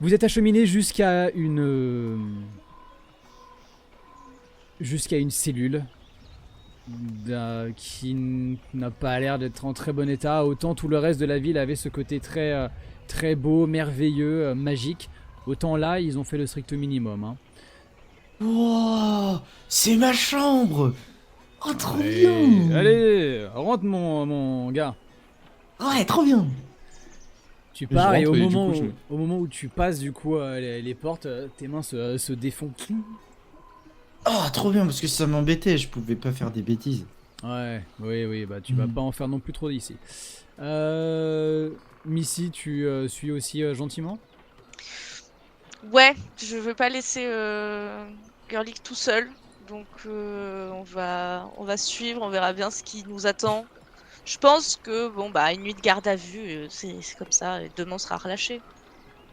Vous êtes acheminé jusqu'à une cellule qui n'a pas l'air d'être en très bon état. Autant tout le reste de la ville avait ce côté très, très beau, merveilleux, magique. Autant là, ils ont fait le strict minimum. Hein. Wow, c'est ma chambre. Oh, trop Allez, bien. allez, rentre mon gars. Ouais, trop bien. Tu pars et rentre, au et du moment, coup, au moment où tu passes du coup les portes, tes mains se défont. Oh, trop bien, parce que ça m'embêtait, je pouvais pas faire des bêtises. Ouais, oui, bah tu vas pas en faire non plus trop d'ici. Missy, tu suis aussi gentiment? Ouais, je veux pas laisser Girlick tout seul. Donc on va suivre, on verra bien ce qui nous attend. Je pense que bon bah une nuit de garde à vue, c'est comme ça, et demain on sera relâché.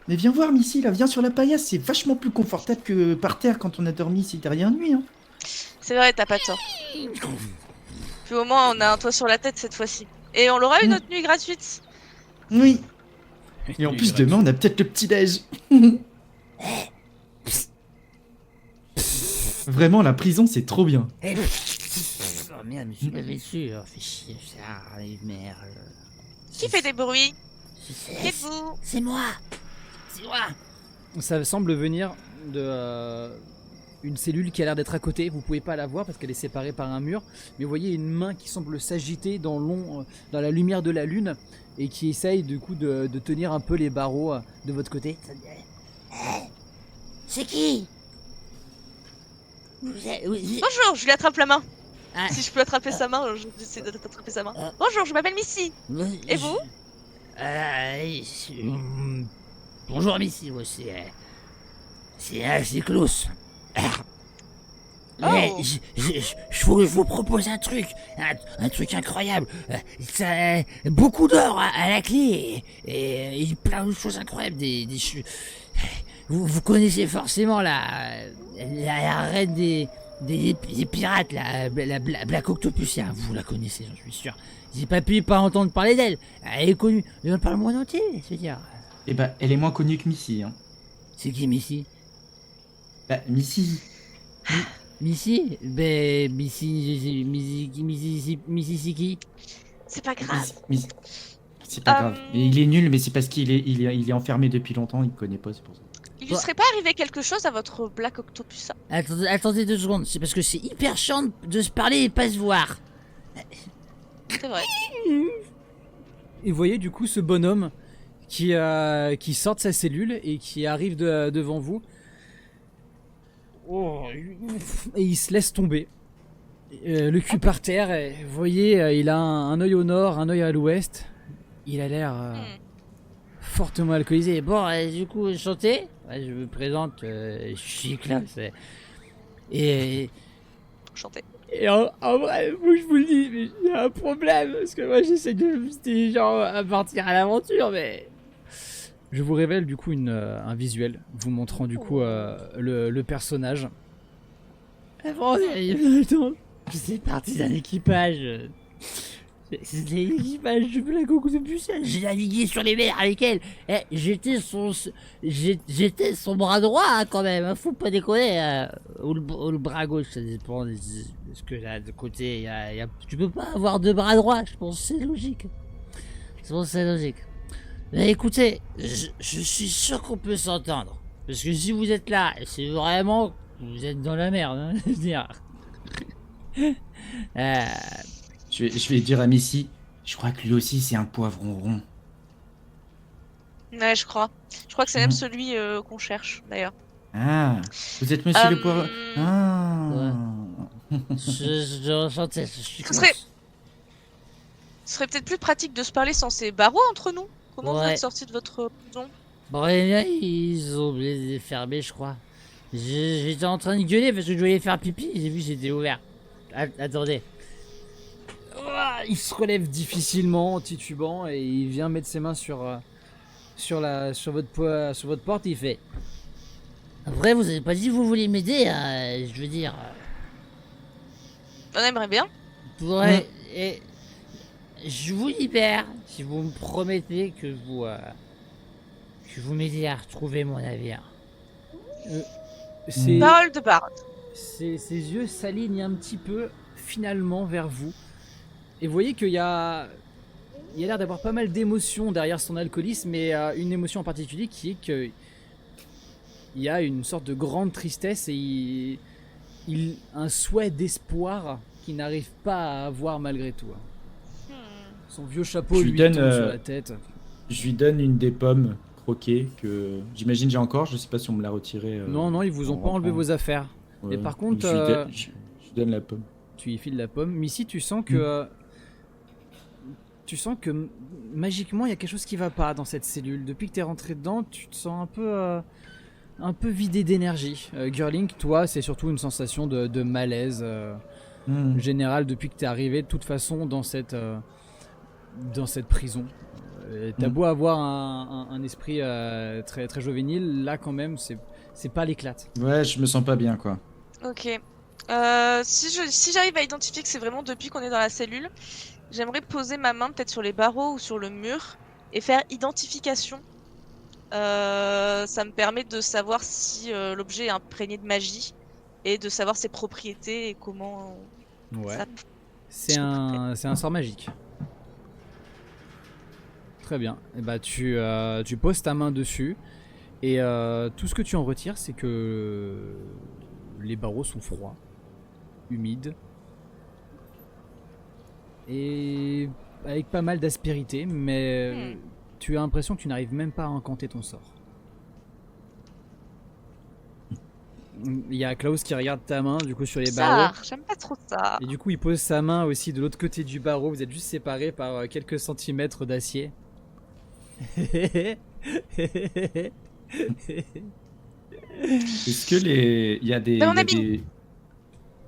Mais viens voir, Missy, là, viens sur la paillasse, c'est vachement plus confortable que par terre quand on a dormi ici derrière nuit. Hein. C'est vrai, t'as pas tort. Puis au moins on a un toit sur la tête cette fois-ci. Et on l'aura une autre nuit gratuite. Oui. Et en plus, demain, on a peut-être le petit-déj. Vraiment, la prison, c'est trop bien. Oh merde, mais je suis pas déçu. Oh, fais chier, ça arrive, merde. Qui fait des bruits? Je sais, C'est vous. c'est moi. C'est moi. Ça semble venir de une cellule qui a l'air d'être à côté. Vous pouvez pas la voir parce qu'elle est séparée par un mur, mais vous voyez une main qui semble s'agiter dans la lumière de la lune et qui essaye du coup de tenir un peu les barreaux de votre côté. C'est qui? Bonjour, je lui attrape la main. Ah. Si je peux attraper sa main, je vais essayer d'attraper sa main. Bonjour, je m'appelle Missy. Et vous? Bonjour Missy, moi c'est Klaus. Mais Oh. je vous propose un truc incroyable. Beaucoup d'or à la clé et plein de choses incroyables. Vous connaissez forcément la reine des pirates, la Black Octopus. Vous la connaissez, j'en suis sûr. J'ai pas pu pas entendre parler d'elle. Elle est connue par le monde entier, je veux dire. Eh bah, elle est moins connue que Missy. Hein. C'est qui Missy? Bah, Missy. Missy? Ben, Missy c'est qui? C'est pas grave. Missy. C'est pas grave. Et il est nul, mais c'est parce qu'il est enfermé depuis longtemps, il connaît pas, c'est pour ça. Il lui serait pas arrivé quelque chose à votre Black Octopus? Attendez 2 secondes, c'est parce que c'est hyper chiant de se parler et pas se voir. C'est vrai. Et vous voyez du coup ce bonhomme qui sort de sa cellule et qui arrive devant vous. Oh, et il se laisse tomber. Le cul par terre. Et vous voyez, il a un œil au nord, un œil à l'ouest. Il a l'air fortement alcoolisé. Bon, du coup, enchanté. Je me présente, je suis Klaus. Et Enchanté. Et en vrai, je vous le dis, mais il y a un problème, parce que moi j'essaie de booster les gens à partir à l'aventure, mais... Je vous révèle du coup un visuel, vous montrant du coup le personnage. Avant, je faisais partie d'un équipage. C'était l'équipage de Black Octopus. J'ai navigué sur les mers avec elle. J'étais son bras droit hein, quand même. Hein, faut pas déconner. Ou le bras gauche, ça dépend de ce que j'ai de côté. Tu peux pas avoir deux bras droits. Je pense que c'est logique. Mais écoutez, je suis sûr qu'on peut s'entendre. Parce que si vous êtes là, c'est vraiment que vous êtes dans la merde. Hein, je veux dire. Je vais dire à Missy, je crois que lui aussi c'est un poivron rond. Ouais, je crois. Je crois que c'est même celui qu'on cherche, d'ailleurs. Ah, vous êtes monsieur le poivron. Ah. Je sentais, je suis Ce serait peut-être plus pratique de se parler sans ces barreaux entre nous. Comment vous êtes sortis de votre prison? Bon, ils ont les fermés, je crois. J'étais en train de gueuler parce que je voulais faire pipi, j'ai vu que c'était ouvert. Attendez. Il se relève difficilement, titubant, et il vient mettre ses mains sur votre porte. Il fait. Après, vous avez pas dit que vous vouliez m'aider, je veux dire. On aimerait bien. Ouais, et je vous libère si vous me promettez que vous m'aidez à retrouver mon navire. Parole de barde. Ses yeux s'alignent un petit peu finalement vers vous. Et vous voyez qu'il y a l'air d'avoir pas mal d'émotions derrière son alcoolisme, mais une émotion en particulier qui est que il y a une sorte de grande tristesse et un souhait d'espoir qu'il n'arrive pas à avoir malgré tout. Son vieux chapeau lui tombe sur la tête. Je lui donne une des pommes croquées que j'imagine j'ai encore. Je sais pas si on me l'a retirée. Non, ils vous ont pas enlevé vos affaires. Ouais. Et par contre, je donne la pomme. Tu y files la pomme. Missy, tu sens que magiquement il y a quelque chose qui va pas dans cette cellule. Depuis que t'es rentré dedans, tu te sens un peu vidé d'énergie. Girling, toi, c'est surtout une sensation de malaise générale depuis que t'es arrivé. De toute façon, dans cette prison, t'as beau avoir un esprit très très juvénile, là quand même, c'est pas l'éclate. Ouais, je me sens pas bien quoi. Ok. Si j'arrive à identifier que c'est vraiment depuis qu'on est dans la cellule, j'aimerais poser ma main peut-être sur les barreaux ou sur le mur et faire identification. Ça me permet de savoir si l'objet est imprégné de magie et de savoir ses propriétés et comment. Ouais. C'est un sort magique. Très bien. Et bah tu poses ta main dessus et tout ce que tu en retires, c'est que les barreaux sont froids, humides et avec pas mal d'aspérité, mais tu as l'impression que tu n'arrives même pas à incanter ton sort. Il y a Klaus qui regarde ta main du coup sur les barreaux. J'aime pas trop ça. Et du coup il pose sa main aussi de l'autre côté du barreau. Vous êtes juste séparés par quelques centimètres d'acier. Est-ce que il y a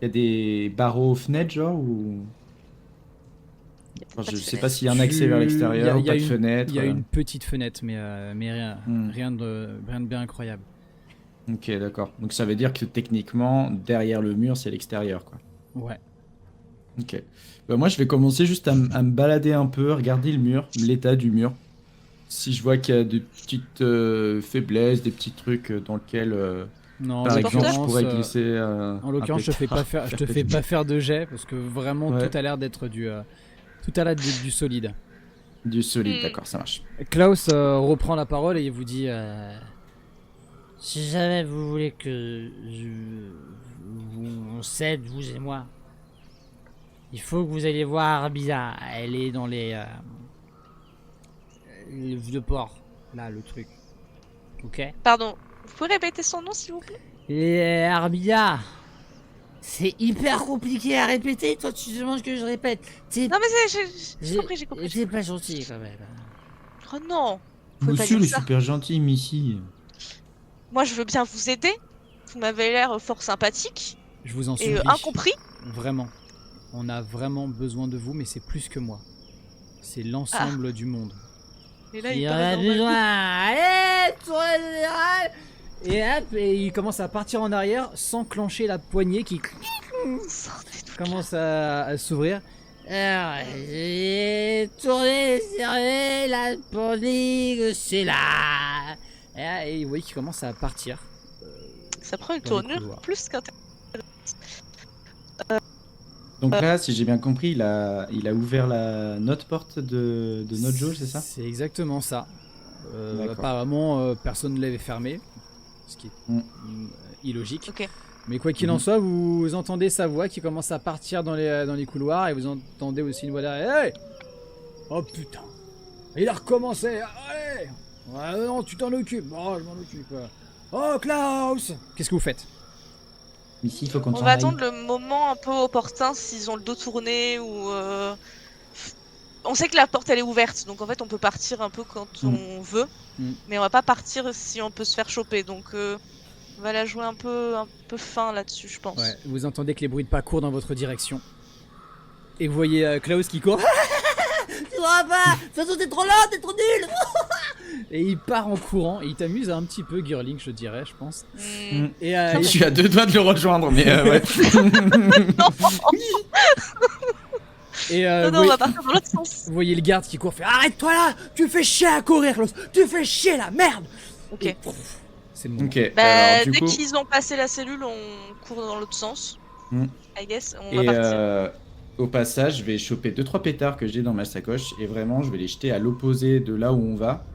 des barreaux aux fenêtres genre ou je sais pas s'il y a un accès vers l'extérieur ou pas de fenêtre. Il y a une petite fenêtre mais rien de bien incroyable. Ok, d'accord. Donc ça veut dire que techniquement derrière le mur c'est l'extérieur quoi. Ouais. Ok. Bah, moi je vais commencer juste à me balader un peu, regarder le mur, l'état du mur. Si je vois qu'il y a des petites faiblesses, des petits trucs dans lesquels, par exemple, je pourrais glisser. En l'occurrence, je te fais pas faire de jet parce que vraiment tout a l'air d'être du solide. Du solide, d'accord, ça marche. Klaus reprend la parole et il vous dit si jamais vous voulez que on s'aide, vous et moi, il faut que vous alliez voir Arbiza. Elle est dans les vieux ports. là, le truc. Ok. Pardon, vous pouvez répéter son nom s'il vous plaît? Et Arbia, c'est hyper compliqué à répéter. Toi, tu demandes que je répète. Non mais j'ai compris, j'ai compris. C'est pas gentil quand même. Oh non, vous pouvez pas Monsieur dire le ça. super gentil, Missy. Moi je veux bien vous aider. Vous m'avez l'air fort sympathique Je vous en et supplie. incompris. Vraiment. On a vraiment besoin de vous, mais c'est plus que moi. C'est l'ensemble du monde. Et là Il y en paraît a normal. besoin. Allez, tour général. Et hop, et il commence à partir en arrière sans clencher la poignée qui Sortez tout. commence à s'ouvrir. Alors, j'ai tourné, serré, la pandémie, c'est là. Et vous voyez qu'il commence à partir. Ça prend une Dans les tournure couloirs. plus qu'un. Donc là, si j'ai bien compris, il a ouvert notre porte de notre jauge, c'est ça? C'est exactement ça. D'accord. Apparemment, personne ne l'avait fermé, ce qui est illogique. Ok. Mais quoi qu'il en soit, vous entendez sa voix qui commence à partir dans les couloirs et vous entendez aussi une voix derrière. Hey, oh putain, il a recommencé. Allez, ouais, non, tu t'en occupes. Oh, je m'en occupe. Oh, Klaus, qu'est-ce que vous faites? Missy, il faut qu'on On s'en va aille. attendre le moment un peu opportun s'ils ont le dos tourné ou. On sait que la porte elle est ouverte, donc en fait on peut partir un peu quand on veut, mais on va pas partir si on peut se faire choper. Donc on va la jouer un peu fin là-dessus, je pense. Ouais, vous entendez que les bruits de pas courent dans votre direction. Et vous voyez Klaus qui court. Tu vois pas. De toute façon, t'es trop lent, t'es trop nul. Et il part en courant. Et il t'amuse un petit peu, Girling, je dirais, je pense. Et Je suis à 2 doigts de le rejoindre, mais ouais. Et non, on va partir dans l'autre sens. vous voyez le garde qui court, fait arrête-toi là, tu fais chier à courir, Klaus, tu fais chier la merde. Ok. Et pouf, c'est le moment. Ok, Bah, alors du dès coup... qu'ils ont passé la cellule, on court dans l'autre sens. Mm. I guess, on Et va partir. au passage, je vais choper 2-3 pétards que j'ai dans ma sacoche et vraiment, je vais les jeter à l'opposé de là où on va.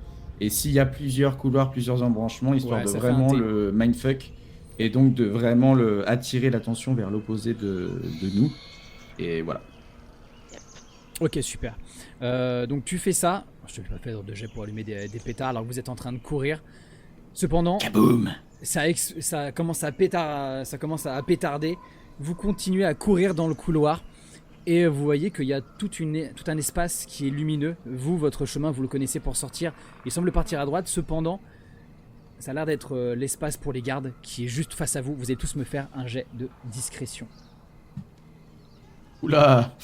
Et s'il y a plusieurs couloirs, plusieurs embranchements, histoire Ouais, de ça fait un vraiment T. le mindfuck et donc de vraiment attirer l'attention vers l'opposé de nous. Et voilà. Ok, super. Donc tu fais ça. Je te fais pas faire de jet pour allumer des pétards alors que vous êtes en train de courir. Cependant, Kaboom! ça commence à pétarder. Vous continuez à courir dans le couloir et vous voyez qu'il y a tout un espace qui est lumineux. Vous, votre chemin, vous le connaissez pour sortir. Il semble partir à droite. Cependant, ça a l'air d'être l'espace pour les gardes qui est juste face à vous. Vous allez tous me faire un jet de discrétion. Oula!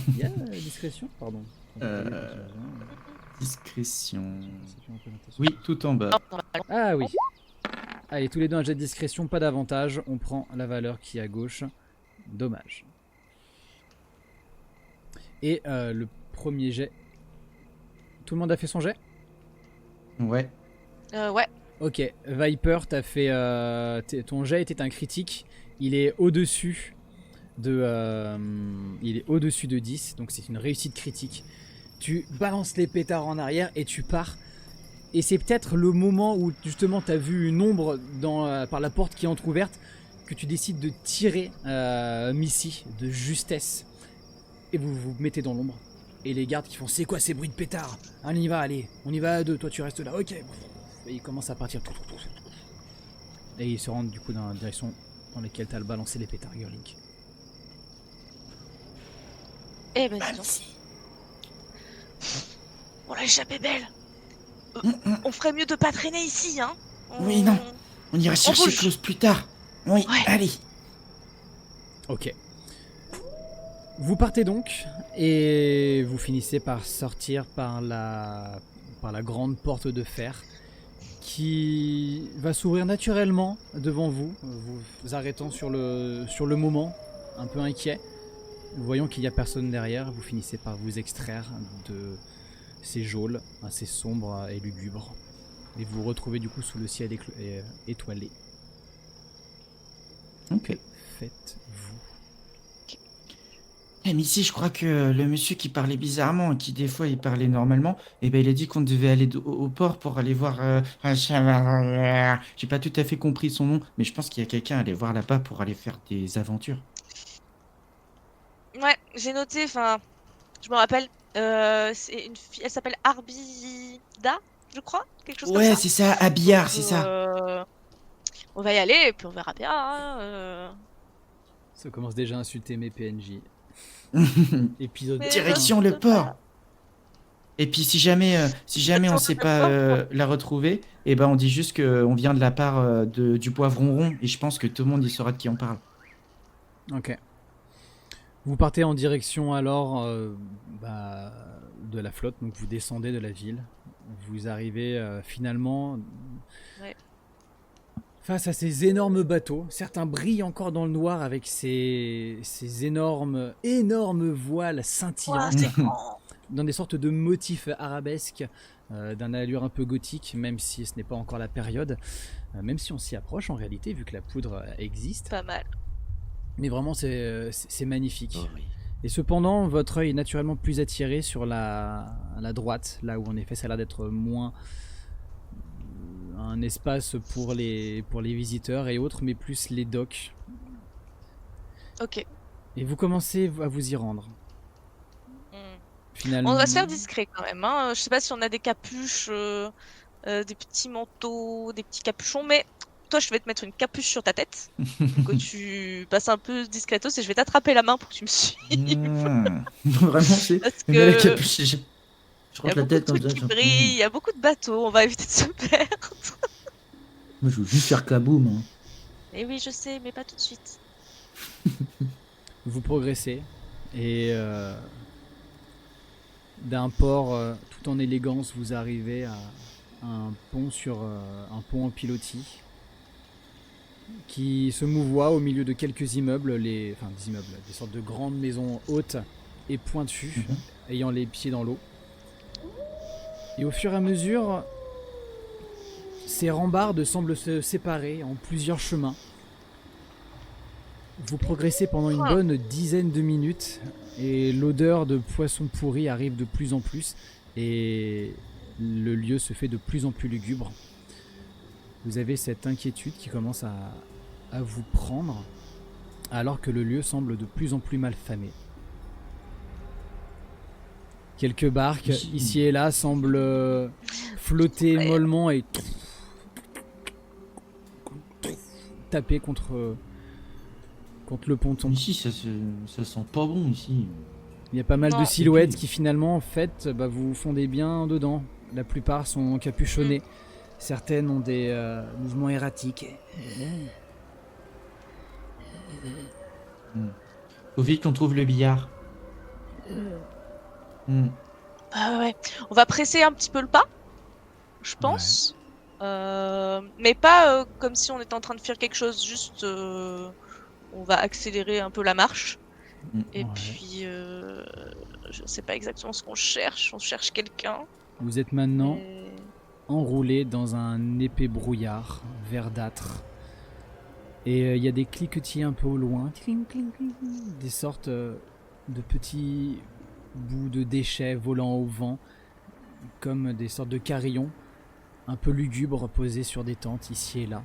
Il y a discrétion, pardon. Discrétion. Oui, tout en bas. Ah oui. Allez, tous les deux un jet de discrétion, pas d'avantage. On prend la valeur qui est à gauche. Dommage. Et le premier jet. Tout le monde a fait son jet? Ouais. Ouais. Ok, Viper, t'as fait. Ton jet était un critique. Il est au-dessus de 10, donc c'est une réussite critique. Tu balances les pétards en arrière et tu pars. Et c'est peut-être le moment où justement t'as vu une ombre par la porte qui est entrouverte que tu décides de tirer Missy de justesse. Et vous vous mettez dans l'ombre. Et les gardes qui font c'est quoi ces bruits de pétards? On y va, allez, on y va à deux, toi tu restes là, ok. Et ils commencent à partir. Et ils se rendent du coup dans la direction dans laquelle t'as balancé les pétards, Girling. Eh ben dis donc. On l'a échappé belle. On ferait mieux de pas traîner ici, hein. Oui, non. On ira chercher bouge. Klaus plus tard. Oui, Ouais. allez. Ok. Vous partez donc et vous finissez par sortir par la grande porte de fer qui va s'ouvrir naturellement devant vous, vous arrêtant sur le moment, un peu inquiet. Voyant qu'il n'y a personne derrière, vous finissez par vous extraire de ces geôles assez sombres et lugubres. Et vous vous retrouvez du coup sous le ciel étoilé. Ok. Faites-vous. Eh, mais ici, je crois que le monsieur qui parlait bizarrement, qui des fois il parlait normalement, eh ben il a dit qu'on devait aller au port pour aller voir. J'ai pas tout à fait compris son nom, mais je pense qu'il y a quelqu'un à aller voir là-bas pour aller faire des aventures. Ouais, j'ai noté, enfin, je me rappelle, c'est une fille, elle s'appelle Arbida, je crois, quelque chose comme Ouais, ça. c'est ça, à billard, Donc, c'est ça. On va y aller et puis on verra bien. Hein. Ça commence déjà à insulter mes PNJ. Épisode Mais Direction je le sais port. pas. Et puis si jamais on sait pas la retrouver, et ben on dit juste qu'on vient de la part du poivron rond, et je pense que tout le monde y saura de qui on parle. Ok. Vous partez en direction alors de la flotte, donc vous descendez de la ville. Vous arrivez finalement face à ces énormes bateaux. Certains brillent encore dans le noir avec ces énormes voiles scintillantes. Dans des sortes de motifs arabesques d'un allure un peu gothique, même si ce n'est pas encore la période, même si on s'y approche en réalité, vu que la poudre existe. Pas mal. Mais vraiment, c'est magnifique. Oh, oui. Et cependant, votre œil est naturellement plus attiré sur la droite, là où en effet ça a l'air d'être moins un espace pour les visiteurs et autres, mais plus les docks. Ok. Et vous commencez à vous y rendre. Finalement. On va se faire discret quand même. Hein. Je sais pas si on a des capuches, des petits manteaux, des petits capuchons, mais toi, je vais te mettre une capuche sur ta tête pour que tu passes un peu discretos et je vais t'attraper la main pour que tu me suives. Vraiment, c'est. Parce Mais la que capuche, je il y crois a que la beaucoup de tête comme trucs ça. qui genre, brillent, il y a beaucoup de bateaux, on va éviter de se perdre. Moi, je veux juste faire kaboom. Hein. Et oui, je sais, mais pas tout de suite. Vous progressez et d'un port tout en élégance, vous arrivez à un pont un pont en pilotis qui se mouvoie au milieu de quelques immeubles, des sortes de grandes maisons hautes et pointues, ayant les pieds dans l'eau. Et au fur et à mesure, ces rambardes semblent se séparer en plusieurs chemins. Vous progressez pendant une bonne dizaine de minutes et l'odeur de poisson pourri arrive de plus en plus et le lieu se fait de plus en plus lugubre. Vous avez cette inquiétude qui commence à vous prendre alors que le lieu semble de plus en plus mal famé. Quelques barques ici et là semblent flotter mollement et taper contre le ponton. Ici, ça sent pas bon ici. Il y a pas mal de silhouettes qui finalement en fait vous fondez bien dedans. La plupart sont encapuchonnées. Certaines ont des mouvements erratiques. Faut vite qu'on trouve le billard. Ah ouais. On va presser un petit peu le pas, je pense. Mais pas comme si on était en train de faire quelque chose, juste on va accélérer un peu la marche. Et puis je sais pas exactement ce qu'on cherche. On cherche quelqu'un. Vous êtes maintenant enroulé dans un épais brouillard verdâtre. Et il y a des cliquetis un peu au loin. Cling, cling, cling, des sortes de petits bouts de déchets volant au vent, comme des sortes de carillons un peu lugubres posés sur des tentes ici et là.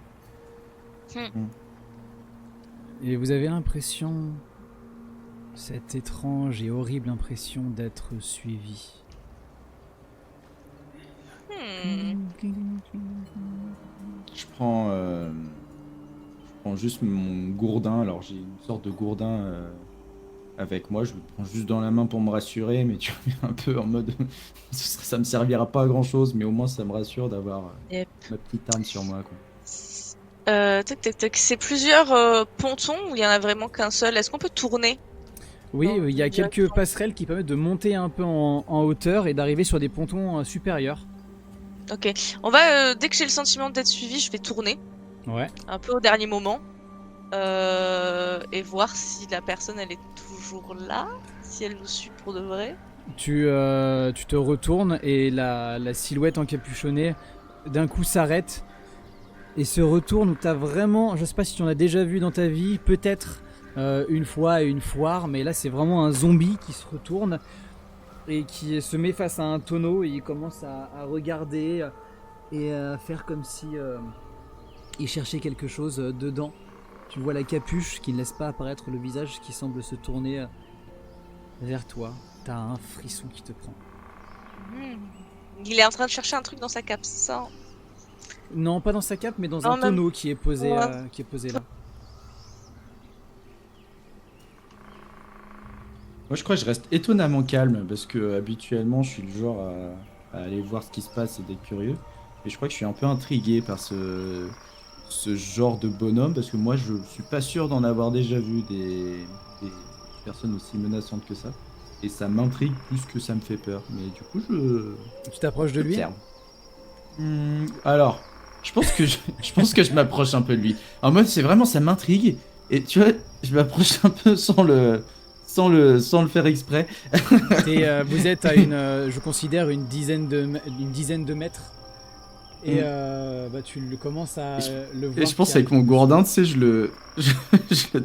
Et vous avez l'impression, cette étrange et horrible impression d'être suivi. Je prends juste mon gourdin. Alors j'ai une sorte de gourdin avec moi. Je le prends juste dans la main pour me rassurer, mais tu vois, un peu en mode ça me servira pas à grand chose, mais au moins ça me rassure d'avoir ma petite arme sur moi, quoi. C'est plusieurs pontons ou il y en a vraiment qu'un seul? Est-ce qu'on peut tourner? Oui, il y a quelques passerelles qui permettent de monter un peu en hauteur et d'arriver sur des pontons supérieurs. Ok, on va dès que j'ai le sentiment d'être suivi, je vais tourner. Ouais. Un peu au dernier moment et voir si la personne elle est toujours là, si elle nous suit pour de vrai. Tu te retournes et la silhouette encapuchonnée d'un coup s'arrête et se retourne où t'as vraiment, je sais pas si tu en as déjà vu dans ta vie, peut-être une fois à une foire, mais là c'est vraiment un zombie qui se retourne et qui se met face à un tonneau et il commence à regarder et à faire comme si il cherchait quelque chose dedans. Tu vois la capuche qui ne laisse pas apparaître le visage qui semble se tourner vers toi. T'as un frisson qui te prend. Il est en train de chercher un truc dans sa cape, c'est ça hein? Non, pas dans sa cape, mais dans Non, un même- tonneau qui est posé, Ouais. qui est posé là. Moi, je crois que je reste étonnamment calme parce que habituellement, je suis le genre à aller voir ce qui se passe et d'être curieux. Et je crois que je suis un peu intrigué par ce genre de bonhomme parce que moi, je suis pas sûr d'en avoir déjà vu des personnes aussi menaçantes que ça. Et ça m'intrigue plus que ça me fait peur. Mais du coup, Tu t'approches de lui. j'observe. Alors, je pense que je pense que je m'approche un peu de lui. En mode, c'est vraiment, ça m'intrigue. Et tu vois, je m'approche un peu sans le faire exprès. Vous êtes à je considère une dizaine de mètres. Et tu commences à le voir. Et je pense qui avec mon gourdin, tu sais, je le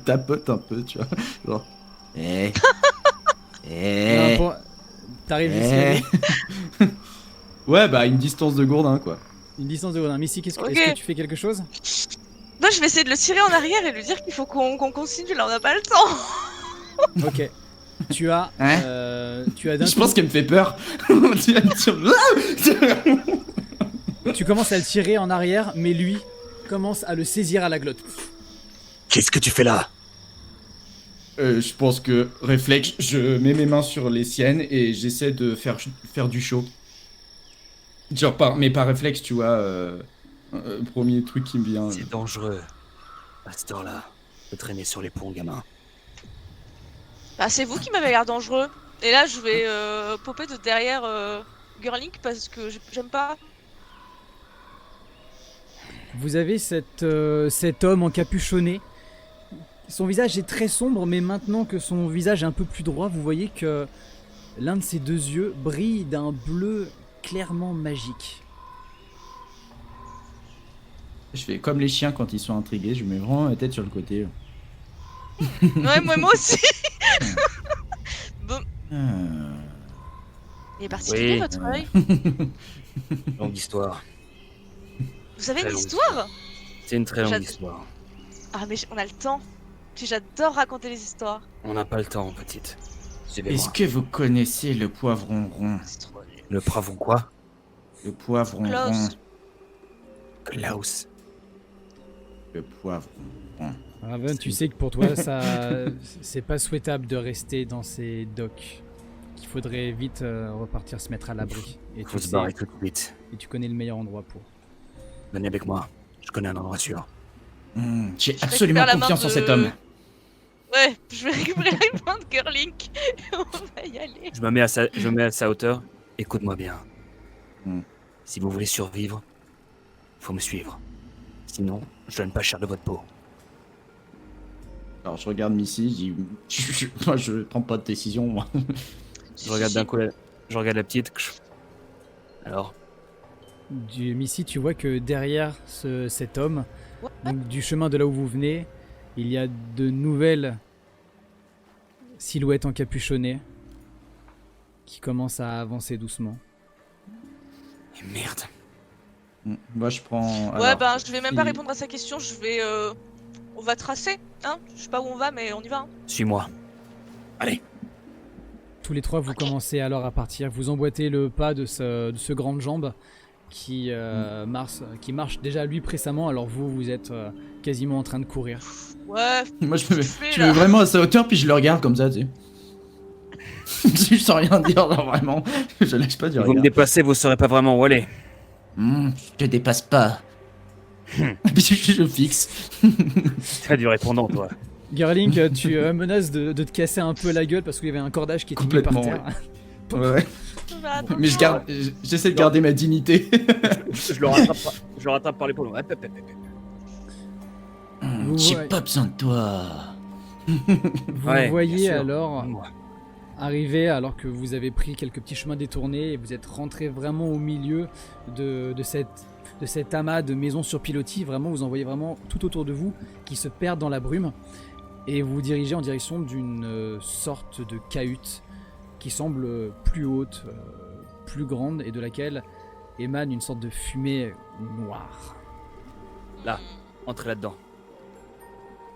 tapote un peu, tu vois. Genre, Non, t'arrives ici. Ouais, bah, une distance de gourdin, quoi. Une distance de Godin. Missy, est-ce Ok. que tu fais quelque chose? Non, je vais essayer de le tirer en arrière et lui dire qu'il faut qu'on continue, là on n'a pas le temps. Ok. Tu as, Hein tu as d'un Je coup- pense qu'elle me fait peur. Tu vas me dire, tu commences à le tirer en arrière, mais lui commence à le saisir à la glotte. Qu'est-ce que tu fais là? Je pense que, réflexe, je mets mes mains sur les siennes et j'essaie de faire du chaud. Genre, mais par réflexe, tu vois, premier truc qui me vient. C'est dangereux. À cette heure-là, de traîner sur les ponts, gamin. Bah, c'est vous qui m'avez l'air dangereux. Et là, je vais popper de derrière Girlink parce que j'aime pas. Vous avez cet homme encapuchonné. Son visage est très sombre, mais maintenant que son visage est un peu plus droit, vous voyez que l'un de ses deux yeux brille d'un bleu clairement magique. Je fais comme les chiens quand ils sont intrigués, je mets vraiment la tête sur le côté. Ouais, moi aussi. Bon, Euh, il est particulier Oui. votre œil. Longue histoire. Vous avez une Très longue histoire? C'est une très longue J'ad- histoire. Ah, mais on a le temps. Puis j'adore raconter les histoires. On n'a pas le temps, petite. Est-ce Suivez-moi. que vous connaissez le poivron rond? C'est trop nul. Le pravon quoi? Le poivron Klaus. rond. Klaus. Le poivron rond. Raven, tu sais que pour toi, c'est pas souhaitable de rester dans ces docks. Qu'il faudrait vite repartir se mettre à l'abri. Et Faut tu se sais, barrer tout de suite. et tu connais le meilleur endroit pour. Venez avec moi. Je connais un endroit sûr. J'ai Je absolument récupère la main confiance en de- cet homme. Ouais, je vais récupérer la main de Girlink et on va y aller. Je me mets à sa hauteur. Écoute-moi bien. Hmm. Si vous voulez survivre, faut me suivre. Sinon, je donne pas cher de votre peau. Alors je regarde Missy, je dis, moi je prends pas de décision, moi. Je regarde d'un coup je regarde la petite. Alors, Missy, tu vois que derrière cet homme, Ouais. donc du chemin de là où vous venez, il y a de nouvelles silhouettes encapuchonnées qui commencent à avancer doucement. et merde. Moi je prends. Ouais, alors, ben je vais même pas si- répondre à sa question, je vais. On va tracer, hein. Je sais pas où on va, mais on y va. Hein. Suis-moi. Allez. Tous les trois, vous commencez alors à partir. Vous emboîtez le pas de ce grand jambe qui marche déjà lui précédemment, alors vous êtes quasiment en train de courir. Ouais, Moi je me fais, je là. me mets vraiment à sa hauteur puis je le regarde comme ça, tu sais. Sans rien dire, genre vraiment. Je lâche pas du Si vous me regard. dépassez, vous saurez pas vraiment où aller. Je te dépasse pas. Puis je fixe. T'as du répondant, toi. Girling, tu menaces de te casser un peu la gueule parce qu'il y avait un cordage qui était mis par Complètement, terre. Ouais. Bah, Mais j'essaie de garder ma dignité. Je le rattrape par l'épaule. Hop, hop, hop, hop. Vous J'ai voyez- pas besoin de toi. Vous Ouais, voyez bien sûr. alors Moi. arriver, alors que vous avez pris quelques petits chemins détournés et vous êtes rentré vraiment au milieu de cet amas de maisons sur pilotis. Vraiment, vous en voyez vraiment tout autour de vous qui se perdent dans la brume. Et vous vous dirigez en direction d'une sorte de cahute qui semble plus haute, plus grande et de laquelle émane une sorte de fumée noire. Entrez là-dedans.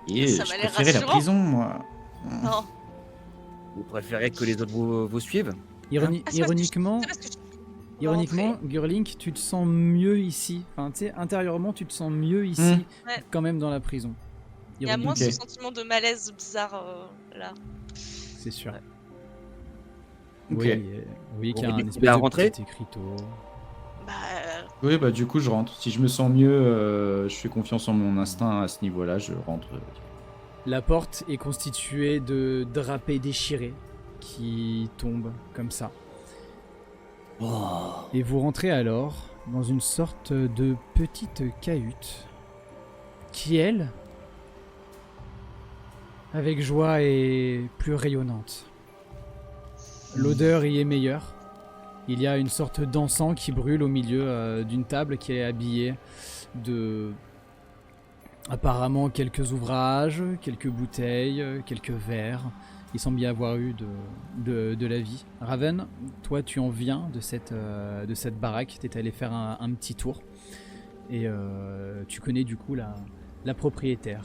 Yeah, Ça je m'a l'air préférais la rassurant. prison, moi. Non. Vous préférez que les autres vous suivent? Ironiquement, C'est parce que Ironiquement, Gurlink, tu te sens mieux ici. Enfin, tu sais, intérieurement, tu te sens mieux ici, quand même dans la prison. Il y a moins ce sentiment de malaise bizarre là. C'est sûr. Ok. Oui, oui, qu'il y a un espèce à de rentrer petit écriteau. Oui, bah du coup, je rentre. Si je me sens mieux, je fais confiance en mon instinct à ce niveau-là, je rentre. La porte est constituée de drapés déchirés qui tombent comme ça. Et vous rentrez alors dans une sorte de petite cahute qui, elle, avec joie, est plus rayonnante. L'odeur y est meilleure. Il y a une sorte d'encens qui brûle au milieu d'une table qui est habillée de... apparemment quelques ouvrages, quelques bouteilles, quelques verres. Il semble y avoir eu de la vie. Raven, toi tu en viens de cette baraque, tu es allé faire un petit tour. Et tu connais du coup la propriétaire,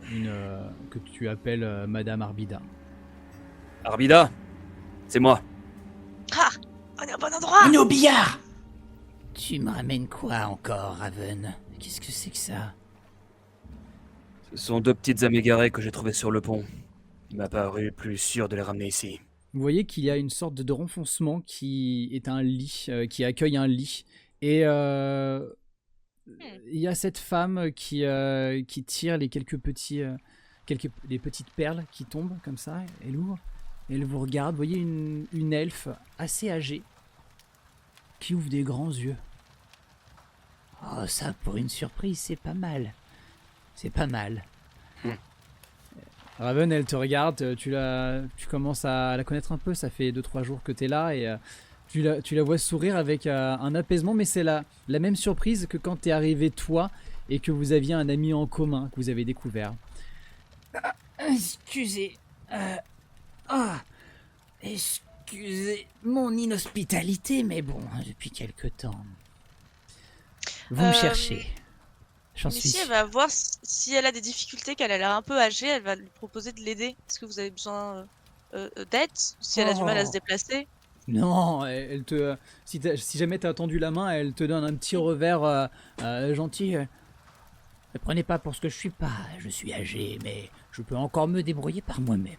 que tu appelles Madame Arbida. Arbida, c'est moi. Ah, on est au bon endroit. On est au billard. Tu me ramènes quoi encore, Raven? Qu'est-ce que c'est que ça? Ce sont 2 petites âmes égarées que j'ai trouvées sur le pont. Il m'a paru plus sûr de les ramener ici. Vous voyez qu'il y a une sorte de renfoncement qui est un lit, qui accueille un lit. Et il y a cette femme qui tire les quelques petites perles qui tombent comme ça. Elle ouvre, elle vous regarde. Vous voyez une elfe assez âgée qui ouvre des grands yeux. Oh, ça, pour une surprise, c'est pas mal. C'est pas mal. Raven, elle te regarde, tu commences à la connaître un peu, ça fait 2-3 jours que t'es là et tu la vois sourire avec un apaisement, mais c'est la même surprise que quand t'es arrivé toi et que vous aviez un ami en commun que vous avez découvert. Excusez. Excusez mon inhospitalité, mais bon, depuis quelque temps. Vous me cherchez. J'en suis Missy, elle va voir si elle a des difficultés, qu'elle a l'air un peu âgée, elle va lui proposer de l'aider. Est-ce que vous avez besoin d'aide? Si elle a du mal à se déplacer? Non, elle te, si jamais t'as tendu la main, elle te donne un petit revers gentil. Ne prenez pas pour ce que je suis pas. Je suis âgé, mais je peux encore me débrouiller par moi-même.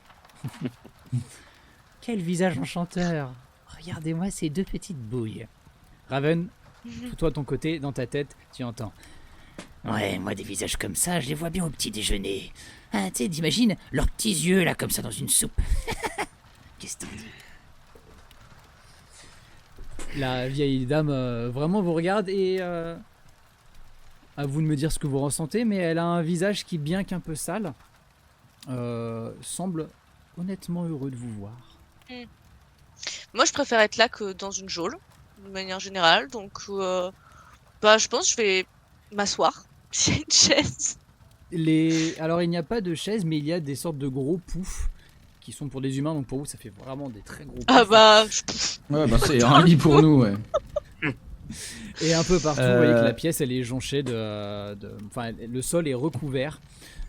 Quel visage enchanteur. Regardez-moi ces 2 petites bouilles. Raven, toi de ton côté, dans ta tête, tu entends. Ouais, moi des visages comme ça, je les vois bien au petit déjeuner. Ah, tu sais, t'imagines leurs petits yeux là comme ça dans une soupe. Qu'est-ce que t'en dis? La vieille dame vraiment vous regarde et à vous de me dire ce que vous ressentez, mais elle a un visage qui, bien qu'un peu sale, semble honnêtement heureux de vous voir. Moi, je préfère être là que dans une geôle, de manière générale. Donc, je pense que je vais m'asseoir. Il y a une chaise. Alors, il n'y a pas de chaise, mais il y a des sortes de gros poufs qui sont pour des humains. Donc, pour vous, ça fait vraiment des très gros poufs. Ah bah... Ouais, bah c'est un lit pour nous, ouais. Et un peu partout, vous voyez que la pièce, elle est jonchée enfin, le sol est recouvert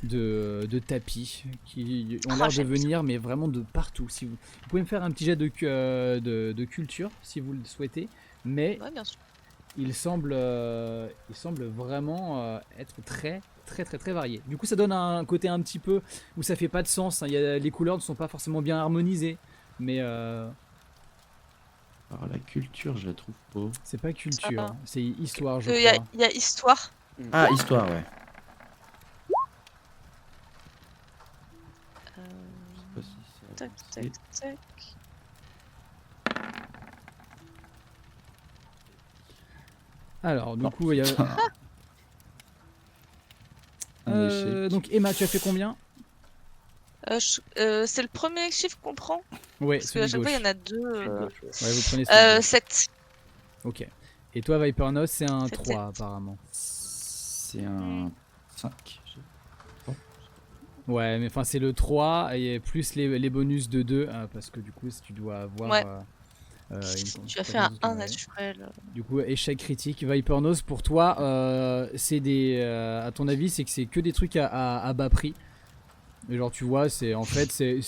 de tapis qui ont l'air de venir, mais vraiment de partout. Si vous pouvez me faire un petit jet de culture, si vous le souhaitez, mais Ouais, bien sûr. il semble vraiment être très varié. Du coup, ça donne un côté un petit peu où ça fait pas de sens, hein. Les couleurs ne sont pas forcément bien harmonisées, mais Alors la culture, je la trouve pas. c'est pas culture, hein. C'est histoire, je Il crois. y a histoire. Ah, histoire, ouais. Je sais pas si c'est Tac, avancé. tac, tac. Alors, du coup, il y a... Un échec. donc Emma, tu as fait combien? C'est le premier chiffre qu'on prend? Ouais, Parce qu'à chaque fois, il y en a 2. Ouais, vous prenez celui-là. 7. Ok. Et toi, Vipernos, c'est un C'est 3 apparemment. C'est un 5. Ouais, mais enfin, c'est le 3 et plus les bonus de 2, parce que du coup, si tu dois avoir... Ouais. une Tu as fait un 1 ouais. naturel. Du coup, échec critique. Vipernos, pour toi, c'est des... à ton avis, c'est que c'est que des trucs à bas prix. Et genre tu vois, c'est en fait c'est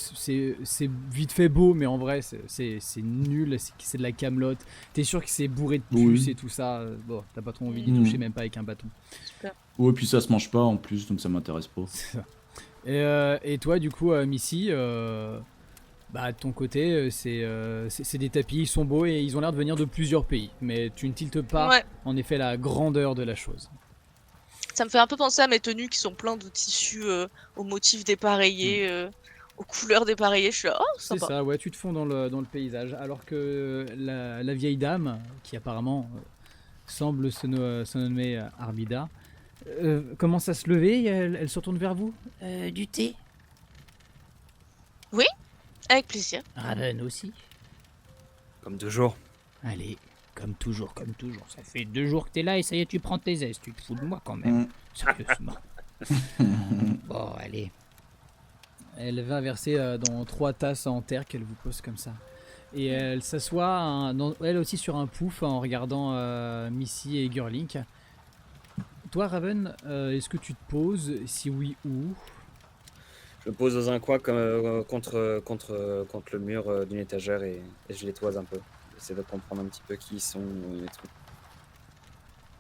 vite fait beau, mais en vrai c'est nul, c'est de la camelote. T'es sûr que c'est bourré de puces Oui. et tout ça. Bon, t'as pas trop envie d'y Mm. toucher, même pas avec un bâton. Super. Ouais, puis ça se mange pas en plus, donc ça m'intéresse pas. C'est ça. Et toi, du coup, Missy, bah, de ton côté, c'est des tapis, ils sont beaux et ils ont l'air de venir de plusieurs pays. Mais tu ne tiltes pas, Ouais. en effet, la grandeur de la chose. Ça me fait un peu penser à mes tenues qui sont pleins de tissus aux motifs dépareillés, aux couleurs dépareillées. Je suis là, oh, C'est sympa. ça, ouais, tu te fonds dans le paysage. Alors que la vieille dame, qui apparemment semble se nommer Armida, commence à se lever, elle se retourne vers vous. Du thé? Avec plaisir. Raven aussi? Comme toujours. Allez, comme toujours. Ça fait 2 jours que t'es là et ça y est, tu prends tes aises. Tu te fous de moi quand même. Sérieusement. Bon, allez. Elle va verser dans 3 tasses en terre qu'elle vous pose comme ça. Et elle s'assoit, elle aussi, sur un pouf en regardant Missy et Girlink. Toi, Raven, est-ce que tu te poses? Si oui, où? Je me pose dans un coin contre le mur d'une étagère et je les toise un peu. J'essaie de comprendre un petit peu qui ils sont les trucs.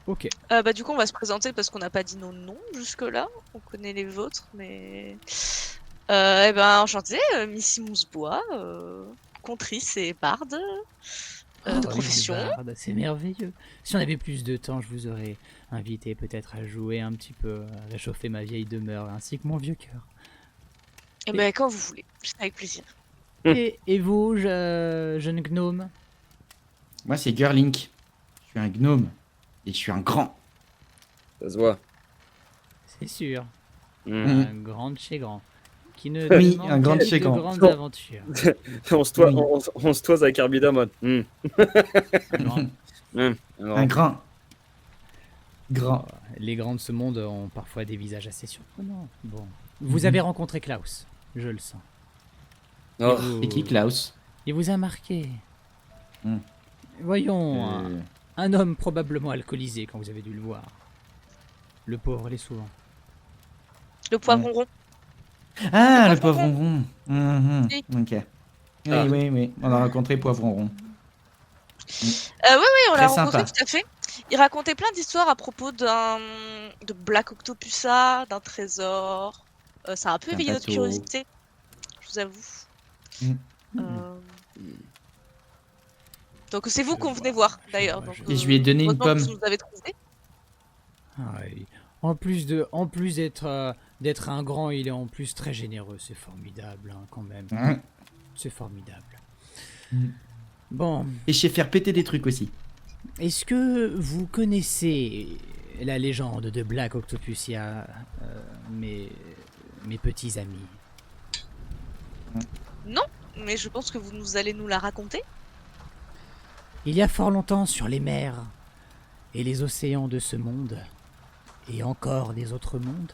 Ok. Bah, du coup, on va se présenter parce qu'on n'a pas dit nos noms jusque-là. On connaît les vôtres, mais. Eh ben, enchantée, Missy Mousebois, contrice et barde de profession. Barde, c'est merveilleux. Si on avait plus de temps, je vous aurais invité peut-être à jouer un petit peu, à réchauffer ma vieille demeure ainsi que mon vieux cœur. Eh ben, quand vous voulez, c'est avec plaisir. Et vous, jeune gnome? Moi, c'est Girlink. Je suis un gnome. Et je suis un grand. Ça se voit. C'est sûr. Mm. Un grand de chez grand. Qui ne Oui, demande un grand de qu'à chez de grand. grandes aventures. on se toise avec Arbida en mode. Un grand. Un grand. Grand. Les grands de ce monde ont parfois des visages assez surprenants. Bon. Vous avez rencontré Klaus, je le sens. Oh. C'est qui Klaus? Il vous a marqué. Hmm. Voyons, un homme probablement alcoolisé quand vous avez dû le voir. Le pauvre, l'est souvent. Le poivron rond. Ah, Le le poivron rond. Mhm. Oui. Ok. Oui, Ah. oui. On a rencontré poivron rond. Oui, on Très l'a rencontré sympa. tout à fait. Il racontait plein d'histoires à propos de Black Octopusa, d'un trésor. Ça a un peu Un éveillé notre bateau. curiosité, je vous avoue. Mm. Euh, Donc c'est vous Je qu'on vois, venait voir je d'ailleurs. vois, Donc, Et je lui ai donné une heureusement que pomme. vous nous avez trouvé. Ah, oui. En plus d'être un grand, il est en plus très généreux. C'est formidable, hein, quand même. Mm. C'est formidable. Mm. Bon, Et je sais faire péter des trucs aussi. est-ce que vous connaissez la légende de Black Octopusia, mes petits amis? Non, mais je pense que vous allez nous la raconter. Il y a fort longtemps, sur les mers et les océans de ce monde, et encore des autres mondes,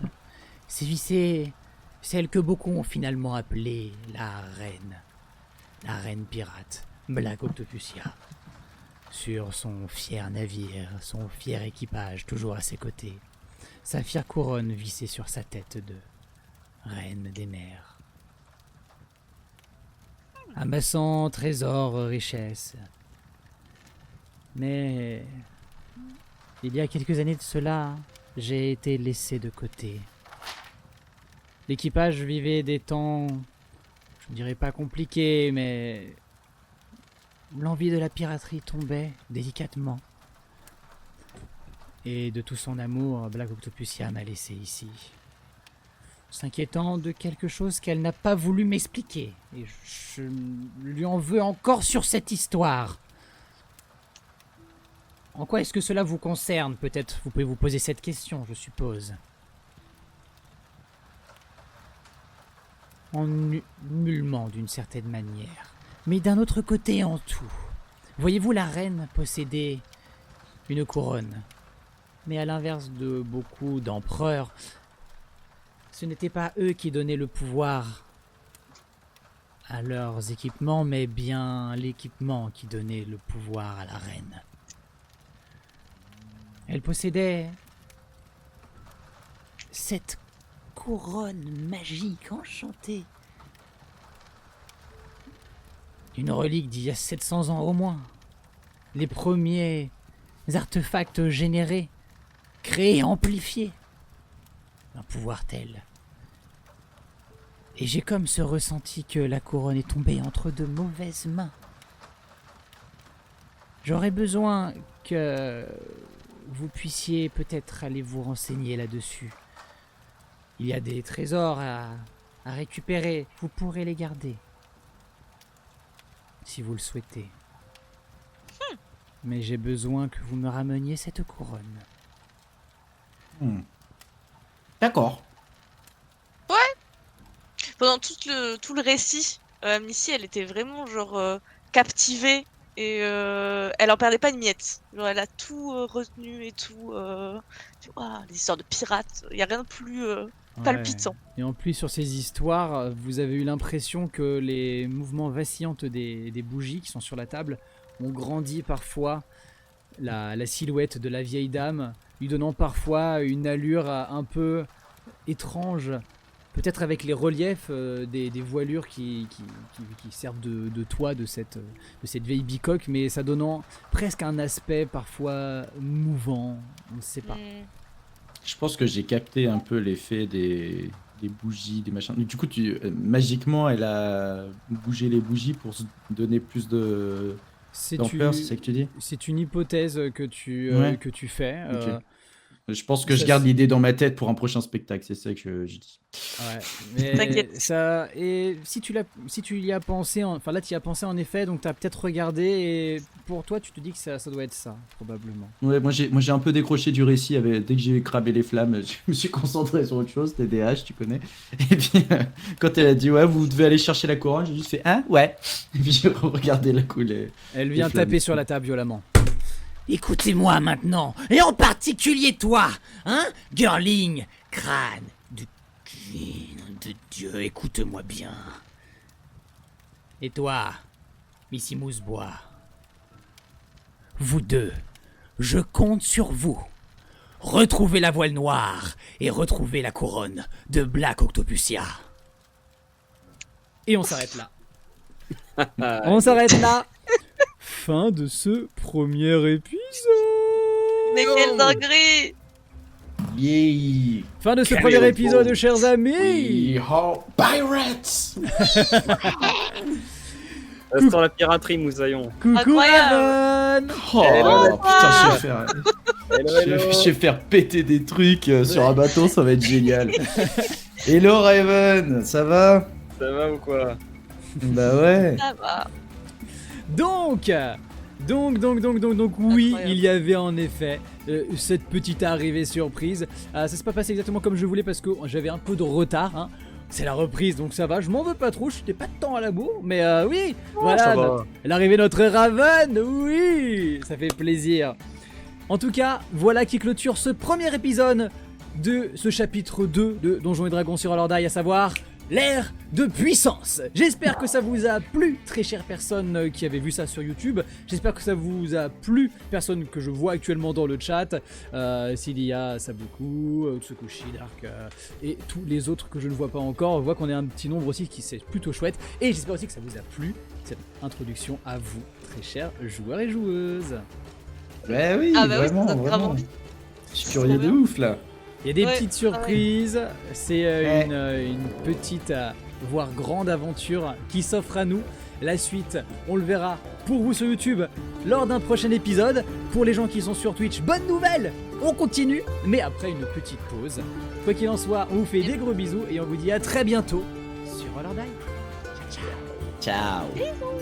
sévissait celle que beaucoup ont finalement appelée la reine pirate, Black Octopusia. Sur son fier navire, son fier équipage toujours à ses côtés, sa fière couronne vissée sur sa tête de reine des mers. Amassant trésors, richesses. Mais il y a quelques années de cela, j'ai été laissé de côté. L'équipage vivait des temps, je ne dirais pas compliqués, mais l'envie de la piraterie tombait délicatement. Et de tout son amour, Black Octopusia m'a laissé ici, s'inquiétant de quelque chose qu'elle n'a pas voulu m'expliquer. Et je lui en veux encore sur cette histoire. En quoi est-ce que cela vous concerne? Peut-être vous pouvez vous poser cette question, je suppose. Nullement d'une certaine manière, mais d'un autre côté en tout. Voyez-vous, la reine possédait une couronne. Mais à l'inverse de beaucoup d'empereurs, ce n'était pas eux qui donnaient le pouvoir à leurs équipements, mais bien l'équipement qui donnait le pouvoir à la reine. Elle possédait cette couronne magique enchantée. Une relique d'il y a 700 ans au moins. Les premiers artefacts générés, créés, amplifiés. Un pouvoir tel. Et j'ai comme ce ressenti que la couronne est tombée entre de mauvaises mains. J'aurais besoin que vous puissiez peut-être aller vous renseigner là-dessus. Il y a des trésors à récupérer. Vous pourrez les garder. Si vous le souhaitez. Mais j'ai besoin que vous me rameniez cette couronne. D'accord. Pendant tout le récit, Missy, elle était vraiment genre captivée et elle en perdait pas une miette. Genre, elle a tout retenu et tout. Tu vois, les histoires de pirates, il y a rien de plus palpitant. Et en plus, sur ces histoires, vous avez eu l'impression que les mouvements vacillantes des bougies qui sont sur la table ont grandi parfois la silhouette de la vieille dame, lui donnant parfois une allure un peu étrange. Peut-être avec les reliefs des voilures qui servent de toit de cette vieille bicoque, mais ça donnant presque un aspect parfois mouvant, on ne sait pas. Je pense que j'ai capté un peu l'effet des bougies, des machins. Du coup, magiquement, elle a bougé les bougies pour se donner plus d'ampleur, c'est ça que tu dis? C'est une hypothèse que tu fais. Okay. Je pense que je garde l'idée dans ma tête pour un prochain spectacle, c'est ça que je dis. Ouais, mais ça, et si tu y as pensé, enfin là tu y as pensé en effet, donc tu as peut-être regardé et pour toi tu te dis que ça doit être ça, probablement. Ouais, moi j'ai un peu décroché du récit, dès que j'ai cramé les flammes, je me suis concentré sur autre chose, TDAH, tu connais. Et puis quand elle a dit ouais vous devez aller chercher la couronne, j'ai juste fait ah ouais, et puis j'ai regardé la coulée. Elle vient taper sur la table violemment. Écoutez-moi maintenant, et en particulier toi, hein, Girling, crâne de Dieu, écoute-moi bien. Et toi, Missy Mousebois, vous deux, je compte sur vous. Retrouvez la voile noire et retrouvez la couronne de Black Octopusia. Et on s'arrête là. On s'arrête là. Fin de ce premier épisode. Mais quelle dinguerie! Yeah. Fin de ce premier épisode, chers amis. Pirates. Restons la piraterie, Moussaillon. Coucou Aaron. Putain, je vais faire péter des trucs sur un bateau, ça va être génial. Hello Raven, ça va? Ça va ou quoi? Bah ouais. Ça va. Donc, oui, Incroyable. il y avait en effet cette petite arrivée surprise. Ça s'est pas passé exactement comme je voulais parce que j'avais un peu de retard. Hein. C'est la reprise, donc ça va. Je m'en veux pas trop. Je n'étais pas de temps à la bourre, mais oui, voilà. L'arrivée de notre Raven, oui, ça fait plaisir. En tout cas, voilà qui clôture ce premier épisode de ce chapitre 2 de Donjons et Dragons sur Lord High, à savoir l'ère de puissance. J'espère que ça vous a plu, très chères personnes qui avez vu ça sur YouTube. J'espère que ça vous a plu, personnes que je vois actuellement dans le chat. Cilia, Sabuku, Tsukushi, Dark et tous les autres que je ne vois pas encore. On voit qu'on est un petit nombre aussi qui c'est plutôt chouette. Et j'espère aussi que ça vous a plu, cette introduction à vous, très chers joueurs et joueuses. Bah oui, Ah bah oui, vraiment, ça donne vraiment. grave envie. Je suis curieux de ouf là. Il y a des Ouais, petites surprises, c'est une petite, voire grande aventure qui s'offre à nous. La suite, on le verra pour vous sur YouTube lors d'un prochain épisode. Pour les gens qui sont sur Twitch, bonne nouvelle, on continue, mais après une petite pause. Quoi qu'il en soit, on vous fait des gros bisous et on vous dit à très bientôt sur Lord High. Ciao, ciao. Ciao. Bisous.